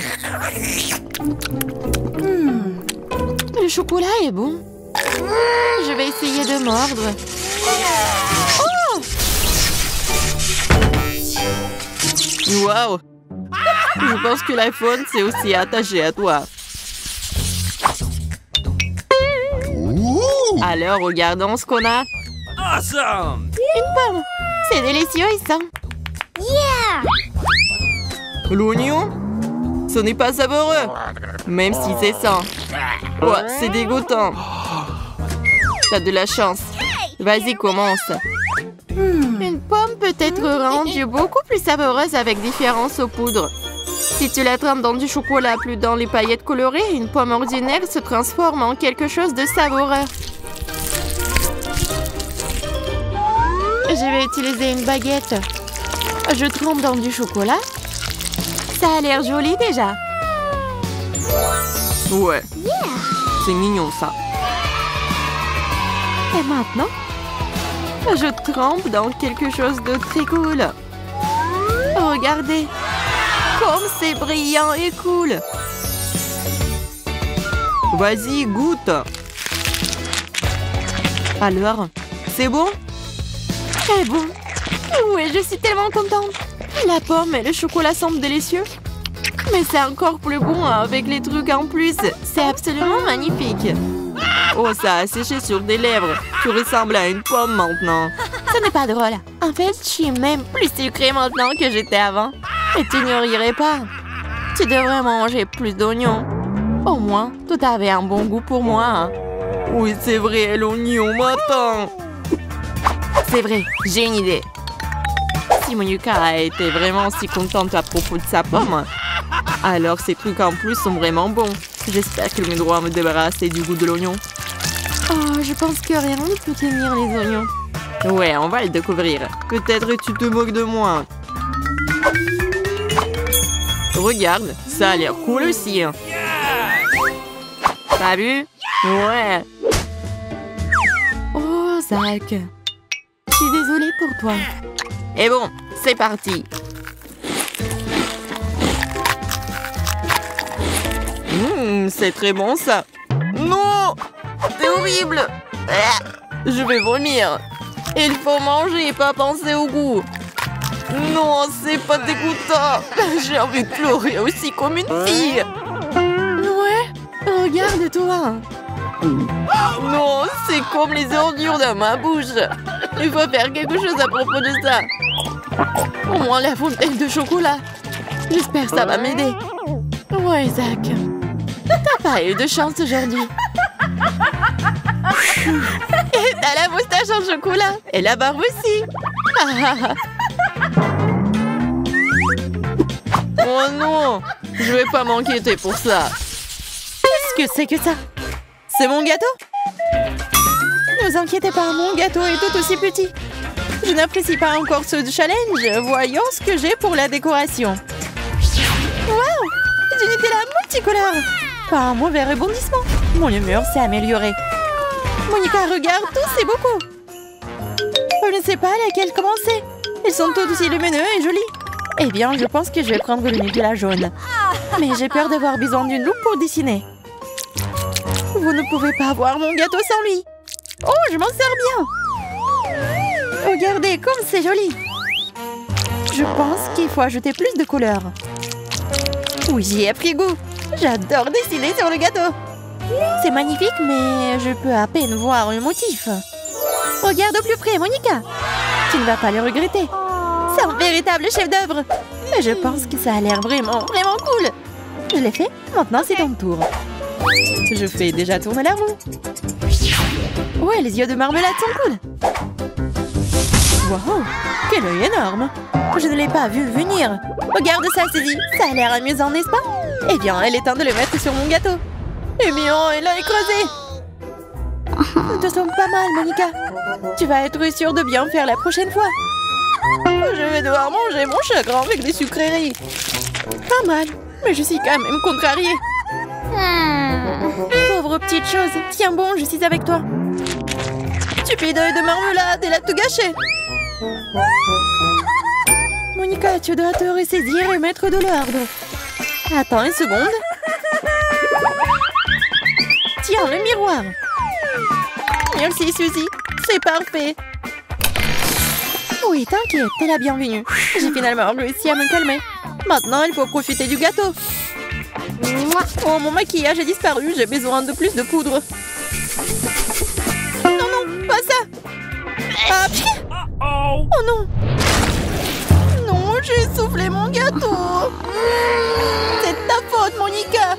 Le chocolat est bon. Je vais essayer de mordre. Oh!
Waouh! Je pense que l'iPhone s'est aussi attaché à toi. Alors, regardons ce qu'on a.
Awesome!
Une pomme. C'est délicieux, ça.
L'oignon? Ce n'est pas savoureux. Même si c'est ça. Ouais, c'est dégoûtant. T'as de la chance. Vas-y, commence.
Une pomme peut être rendue beaucoup plus savoureuse avec différents saupoudres.
Si tu la trempes dans du chocolat plus dans les paillettes colorées, une pomme ordinaire se transforme en quelque chose de savoureux.
Je vais utiliser une baguette. Je trempe dans du chocolat. Ça a l'air joli déjà.
Ouais. C'est mignon ça.
Et maintenant,
je trempe dans quelque chose de très cool.
Regardez.
Comme c'est brillant et cool. Vas-y, goûte. Alors, c'est bon?
Très bon. Oui, je suis tellement contente.
La pomme et le chocolat semblent délicieux. Mais c'est encore plus bon avec les trucs en plus. C'est absolument magnifique. Oh, ça a séché sur des lèvres. Tu ressembles à une pomme maintenant.
Ce n'est pas drôle. En fait, je suis même plus sucrée maintenant que j'étais avant.
Et tu n'y rirais pas. Tu devrais manger plus d'oignons. Au moins, tout avait un bon goût pour moi. Hein. Oui, c'est vrai, l'oignon m'attend. C'est vrai, j'ai une idée. Si Monica a été vraiment si contente à propos de sa pomme, alors ces trucs en plus sont vraiment bons. J'espère qu'elle me doit me débarrasser du goût de l'oignon.
Oh, je pense que rien ne peut tenir les oignons.
Ouais, on va le découvrir. Peut-être tu te moques de moi. Regarde, ça a l'air cool aussi. T'as vu? Ouais.
Oh, Zach. Je suis désolée pour toi.
Et bon, c'est parti. C'est très bon ça. Non! C'est horrible! Je vais vomir. Il faut manger et pas penser au goût. Non, c'est pas dégoûtant. J'ai envie de pleurer aussi comme une fille. Ouais, regarde-toi. Non, c'est comme les ordures dans ma bouche. Il faut faire quelque chose à propos de ça. Au moins la fontaine de chocolat. J'espère que ça va m'aider. Ouais, Zach. T'as pas eu de chance aujourd'hui. Et t'as la moustache en chocolat. Et la barbe aussi. Oh non, je vais pas m'inquiéter pour ça. Qu'est-ce que c'est que ça? C'est mon gâteau? Ne vous inquiétez pas, mon gâteau est tout aussi petit. Je n'apprécie pas encore ce challenge. Voyons ce que j'ai pour la décoration. Waouh! Du Nutella multicolore. Pas un mauvais rebondissement. Mon humeur s'est amélioré. Monica, regarde, tous c'est beaucoup. Je ne sais pas laquelle commencer. Ils sont tous aussi lumineux et jolis. Eh bien, je pense que je vais prendre le Nutella jaune. Mais j'ai peur d'avoir besoin d'une loupe pour dessiner. Vous ne pouvez pas avoir mon gâteau sans lui. Oh, je m'en sers bien. Regardez comme c'est joli. Je pense qu'il faut ajouter plus de couleurs. Oui, j'y ai pris goût. J'adore dessiner sur le gâteau. C'est magnifique, mais je peux à peine voir un motif. Regarde au plus près, Monica. Tu ne vas pas le regretter. C'est un véritable chef-d'œuvre. Mais je pense que ça a l'air vraiment cool. Je l'ai fait, maintenant c'est ton tour. Je fais déjà tourner la roue. Ouais, les yeux de marmelade sont cool. Wow, quel œil énorme. Je ne l'ai pas vu venir. Regarde ça, Suzy. Ça a l'air amusant, n'est-ce pas? Eh bien, il est temps de le mettre sur mon gâteau. Eh bien, il a écrasé. Tu te sens pas mal, Monica. Tu vas être sûre de bien faire la prochaine fois. Je vais devoir manger mon chagrin avec des sucreries. Pas mal, mais je suis quand même contrariée. Pauvre petite chose. Tiens bon, je suis avec toi. Stupide œil de marmelade, elle a tout gâché. Monica, tu dois te ressaisir et mettre de l'ordre. Attends une seconde. Tiens, le miroir. Merci, Suzy. C'est parfait. Oui, t'inquiète, t'es la bienvenue. J'ai finalement réussi à me calmer. Maintenant, il faut profiter du gâteau. Oh, mon maquillage a disparu. J'ai besoin de plus de poudre. Non, non, pas ça. Ah, oh non. Non, j'ai soufflé mon gâteau. C'est ta faute, Monica.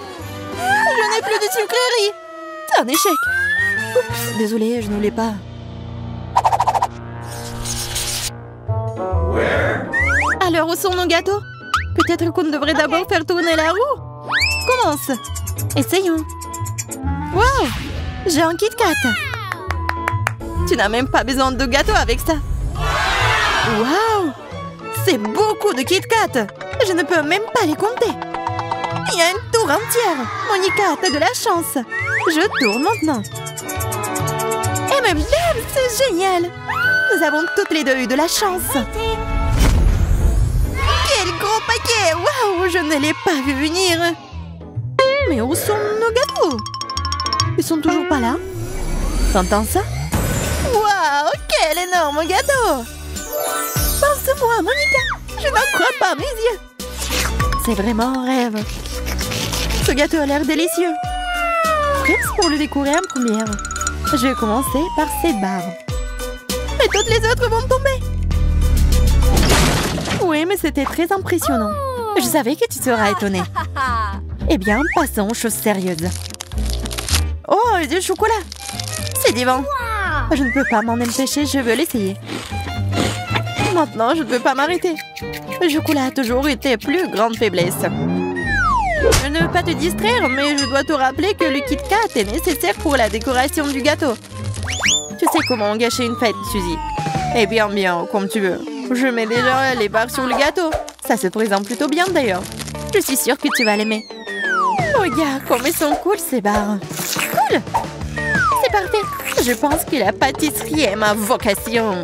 Je n'ai plus de sucrerie. C'est un échec. Oups, désolée, je ne voulais pas. Alors, où sont nos gâteaux? Peut-être qu'on devrait d'abord faire tourner la roue. Commence. Essayons. Wow, j'ai un Kit Kat. Tu n'as même pas besoin de gâteau avec ça. Wow, c'est beaucoup de Kit Kat. Je ne peux même pas les compter. Il y a une tour entière. Monica, t'as de la chance. Je tourne maintenant. Et même bam, c'est génial. Nous avons toutes les deux eu de la chance. Quel gros paquet. Waouh, je ne l'ai pas vu venir. Mais où sont nos gâteaux? Ils sont toujours pas là. T'entends ça? Waouh, quel énorme gâteau. Pense-moi, Monica. Je n'en crois pas mes yeux. C'est vraiment un rêve. Ce gâteau a l'air délicieux. Prête pour le décorer en première. Je vais commencer par cette barre. Mais toutes les autres vont tomber. Oui, mais c'était très impressionnant. Je savais que tu seras étonnée. Eh bien, passons aux choses sérieuses. Oh, du chocolat. C'est divin. Je ne peux pas m'en empêcher, je veux l'essayer. Maintenant, je ne peux pas m'arrêter. Le chocolat a toujours été plus grande faiblesse. Je ne veux pas te distraire, mais je dois te rappeler que le Kit Kat est nécessaire pour la décoration du gâteau. Tu sais comment gâcher une fête, Suzy. Eh bien, comme tu veux. Je mets déjà les barres sur le gâteau. Ça se présente plutôt bien d'ailleurs. Je suis sûre que tu vas l'aimer. Regarde comme elles sont cool ces barres. Cool! C'est parfait. Je pense que la pâtisserie est ma vocation.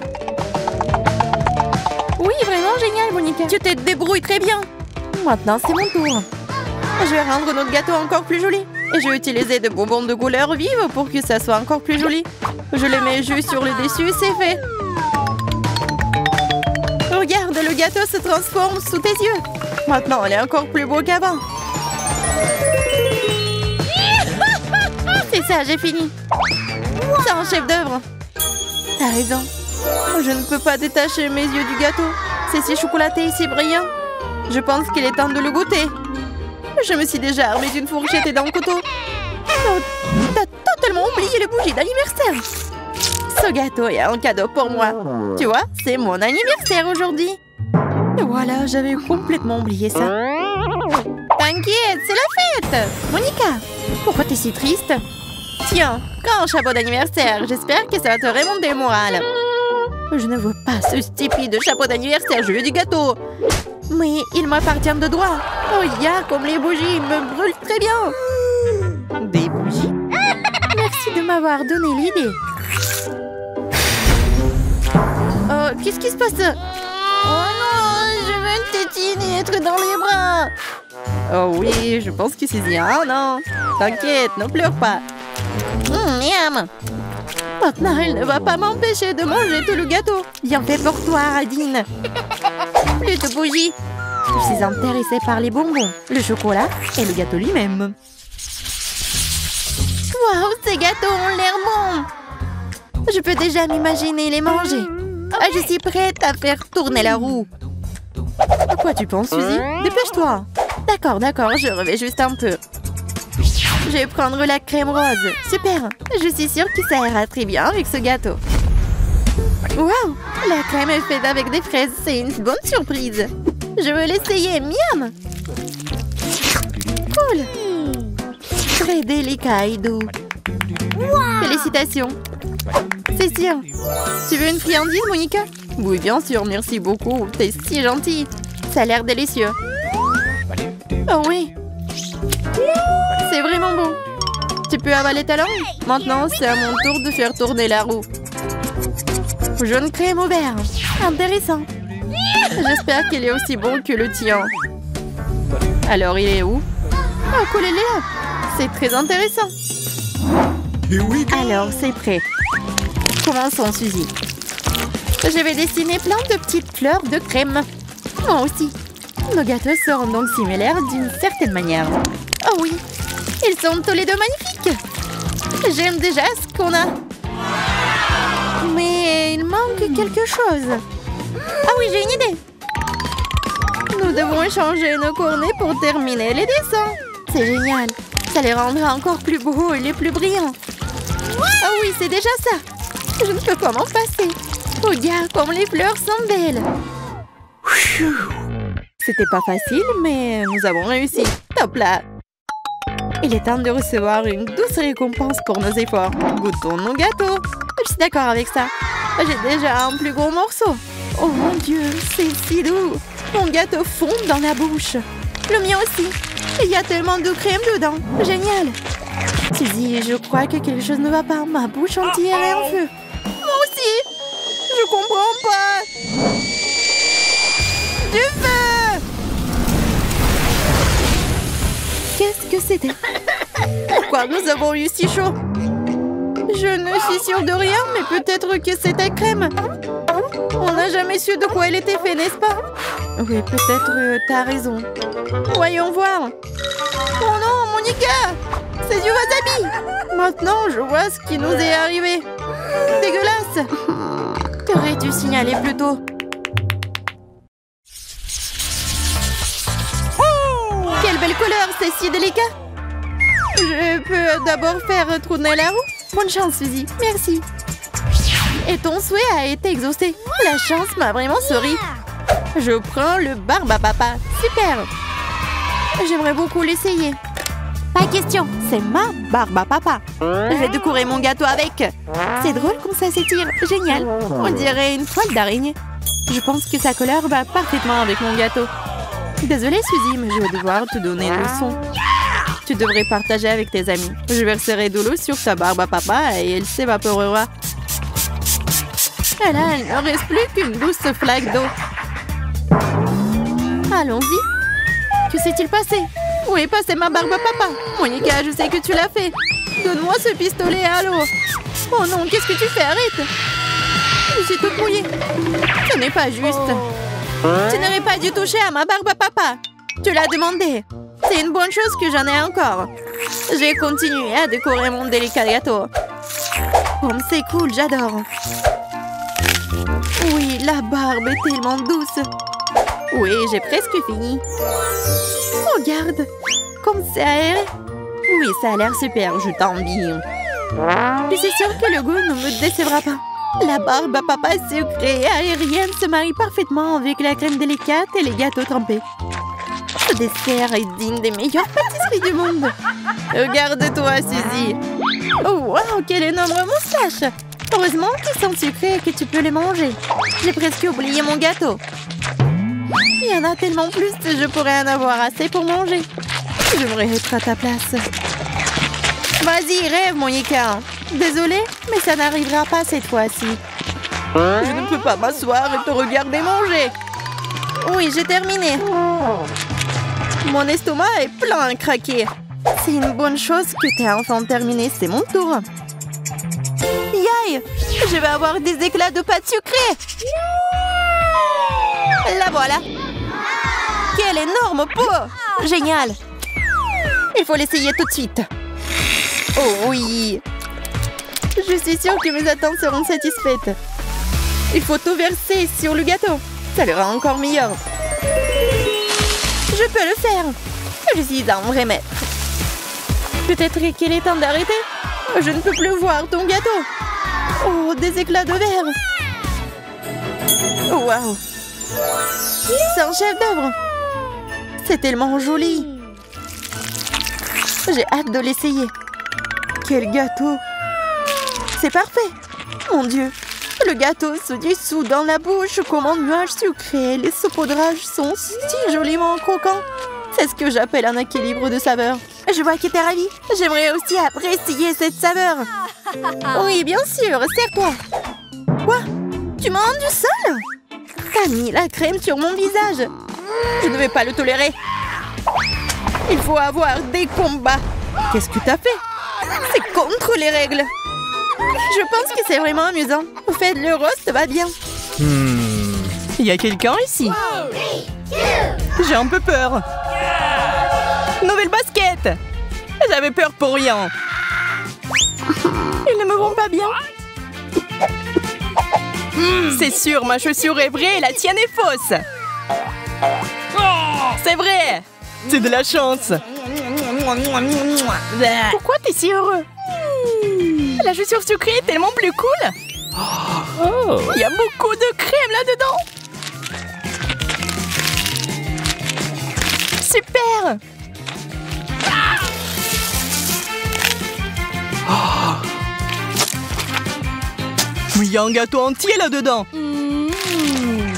Oui, vraiment génial, Monica. Tu te débrouilles très bien. Maintenant, c'est mon tour. Je vais rendre notre gâteau encore plus joli. Et je vais utiliser des bonbons de couleur vive pour que ça soit encore plus joli. Je les mets juste sur le dessus, c'est fait. Regarde, le gâteau se transforme sous tes yeux. Maintenant, il est encore plus beau qu'avant. C'est ça, j'ai fini. C'est un chef-d'œuvre. T'as raison. Je ne peux pas détacher mes yeux du gâteau. C'est si chocolaté et si brillant. Je pense qu'il est temps de le goûter. Je me suis déjà armée d'une fourchette et d'un couteau. Oh, t'as totalement oublié les bougies d'anniversaire. Ce gâteau est un cadeau pour moi. Tu vois, c'est mon anniversaire aujourd'hui. Et voilà, j'avais complètement oublié ça. T'inquiète, c'est la fête. Monica, pourquoi t'es si triste? Tiens, grand chapeau d'anniversaire. J'espère que ça va te remonter le moral. Je ne veux pas ce stupide chapeau d'anniversaire. Je veux du gâteau. Mais il m'appartient de droit. Oh, regarde comme les bougies me brûlent très bien. Des bougies? Merci de m'avoir donné l'idée. Oh, qu'est-ce qui se passe? Oh non, je veux une tétine et être dans les bras. Oh oui, je pense que c'est bien. Oh non, t'inquiète, ne pleure pas. Miam. Maintenant, elle ne va pas m'empêcher de manger tout le gâteau. Bien fait pour toi, Radine. Plus de bougies. Je suis intéressée par les bonbons, le chocolat et le gâteau lui-même. Waouh, ces gâteaux ont l'air bons. Je peux déjà m'imaginer les manger. Ah, je suis prête à faire tourner la roue. À quoi tu penses, Suzy? Dépêche-toi. D'accord, je revais juste un peu. Je vais prendre la crème rose. Super. Je suis sûre que ça ira très bien avec ce gâteau. Waouh, la crème est faite avec des fraises. C'est une bonne surprise. Je veux l'essayer. Miam. Cool. Très délicat et doux. Félicitations. C'est sûr. Tu veux une friandise, Monica? Oui, bien sûr, merci beaucoup. T'es si gentille. Ça a l'air délicieux. Oh oui. C'est vraiment bon. Tu peux avaler ta langue? Maintenant, c'est à mon tour de faire tourner la roue. Jaune crème au vert. Intéressant. J'espère qu'il est aussi bon que le tien. Alors, il est où? Oh, cool, il est là. C'est très intéressant. Alors, c'est prêt. Commençons, Suzy. Je vais dessiner plein de petites fleurs de crème. Moi aussi. Nos gâteaux seront donc similaires d'une certaine manière. Oh oui, ils sont tous les deux magnifiques. J'aime déjà ce qu'on a. Mais il manque quelque chose. Ah oui, j'ai une idée. Nous devons changer nos cornets pour terminer les dessins. C'est génial. Ça les rendra encore plus beaux et les plus brillants. Ah oui, c'est déjà ça. Je ne peux pas m'en passer. Regarde comme les fleurs sont belles. C'était pas facile, mais nous avons réussi. Top là. Il est temps de recevoir une douce récompense pour nos efforts. Goûtons nos gâteaux. Je suis d'accord avec ça. J'ai déjà un plus gros morceau. Oh mon Dieu, c'est si doux. Mon gâteau fond dans la bouche. Le mien aussi. Il y a tellement de crème dedans. Génial. Suzy, je crois que quelque chose ne va pas. Ma bouche entière est en feu. Moi aussi. Je comprends pas. Du feu. Qu'est-ce que c'était? Pourquoi nous avons eu si chaud? Je ne suis sûre de rien, mais peut-être que c'était crème. On n'a jamais su de quoi elle était faite, n'est-ce pas? Oui, peut-être t'as raison. Voyons voir. Oh non, Monica! C'est du wasabi! Maintenant, je vois ce qui nous est arrivé. Dégueulasse! Qu'aurais-tu signalé plus tôt? Quelle belle couleur, c'est si délicat! Je peux d'abord faire tourner la roue? Bonne chance, Suzy. Merci. Et ton souhait a été exaucé. La chance m'a vraiment souri. Je prends le barbe à papa. Super. J'aimerais beaucoup l'essayer. Pas question, c'est ma barbe à papa. Je vais décorer mon gâteau avec. C'est drôle comme ça s'étire. Génial. On dirait une toile d'araignée. Je pense que sa couleur va parfaitement avec mon gâteau. Désolée, Suzy, mais je vais devoir te donner une leçon. Tu devrais partager avec tes amis. Je verserai de l'eau sur ta barbe à papa et elle s'évaporera. Et là, il ne reste plus qu'une douce flaque d'eau. Allons-y. Que s'est-il passé? Où est passée ma barbe à papa? Monica, je sais que tu l'as fait. Donne-moi ce pistolet à l'eau. Oh non, qu'est-ce que tu fais? Arrête. Je suis toute mouillée. Ce n'est pas juste. Tu n'aurais pas dû toucher à ma barbe à papa. Tu l'as demandé. C'est une bonne chose que j'en ai encore. J'ai continué à décorer mon délicat gâteau. Oh, c'est cool, j'adore. Oui, la barbe est tellement douce. Oui, j'ai presque fini. Regarde, comme c'est aéré. Oui, ça a l'air super, je t'envie. Je suis sûre que le goût ne me décevra pas. La barbe à papa sucrée et aérienne se marie parfaitement avec la crème délicate et les gâteaux trempés. Ce dessert est digne des meilleures pâtisseries du monde. Regarde-toi, Suzy. Oh, wow, quelle énorme moustache. Heureusement qu'ils sont sucrés et que tu peux les manger. J'ai presque oublié mon gâteau. Il y en a tellement plus que je pourrais en avoir assez pour manger. J'aimerais être à ta place. Vas-y, rêve, mon Yika. Désolée, mais ça n'arrivera pas cette fois-ci. Je ne peux pas m'asseoir et te regarder manger. Oui, j'ai terminé. Mon estomac est plein à craquer. C'est une bonne chose que tu aies enfin terminé. C'est mon tour. Yaï! Je vais avoir des éclats de pâte sucrée. La voilà. Quelle énorme peau! Génial. Il faut l'essayer tout de suite. Oh oui. Je suis sûre que mes attentes seront satisfaites. Il faut tout verser sur le gâteau. Ça le rend encore meilleur. Je peux le faire. Je suis un vrai maître. Peut-être qu'il est temps d'arrêter. Je ne peux plus voir ton gâteau. Oh, des éclats de verre. Waouh. C'est un chef-d'œuvre. C'est tellement joli. J'ai hâte de l'essayer. Quel gâteau. C'est parfait. Mon Dieu. Le gâteau se dissout dans la bouche comme un nuage sucré. Les saupoudrages sont si joliment croquants. C'est ce que j'appelle un équilibre de saveurs. Je vois que t'es ravie. J'aimerais aussi apprécier cette saveur. Oui, bien sûr. Serre-toi. Quoi? Tu m'as rendu seule? T'as mis la crème sur mon visage. Je ne vais pas le tolérer. Il faut avoir des combats. Qu'est-ce que t'as fait? C'est contre les règles. Je pense que c'est vraiment amusant. Au fait, le roast va bien.
Il y a quelqu'un ici? J'ai un peu peur. Nouvelle basket. J'avais peur pour rien. Ils ne me vont pas bien. C'est sûr, ma chaussure est vraie et la tienne est fausse. C'est vrai. C'est de la chance. Pourquoi t'es si heureux? La chaussure sucrée est tellement plus cool. Il y a beaucoup de crème là-dedans. Super. Il y a un gâteau entier là-dedans.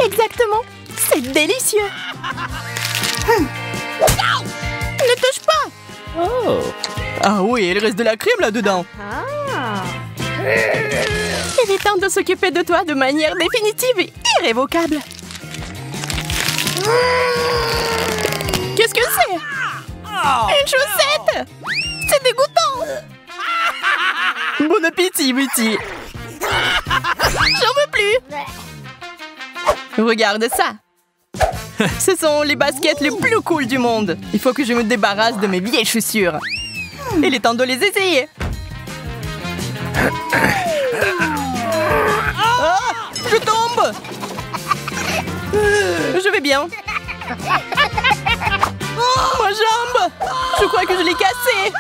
Exactement. C'est délicieux. Ne touche pas.
Ah oui, il reste de la crème là-dedans.
Il est temps de s'occuper de toi de manière définitive et irrévocable. Qu'est-ce que c'est? Une chaussette. C'est dégoûtant.
Bon appétit, Betty.
J'en veux plus.
Regarde ça. Ce sont les baskets les plus cool du monde. Il faut que je me débarrasse de mes vieilles chaussures. Il est temps de les essayer. Ah, je tombe. Je vais bien. Ma jambe. Je crois que je l'ai cassée.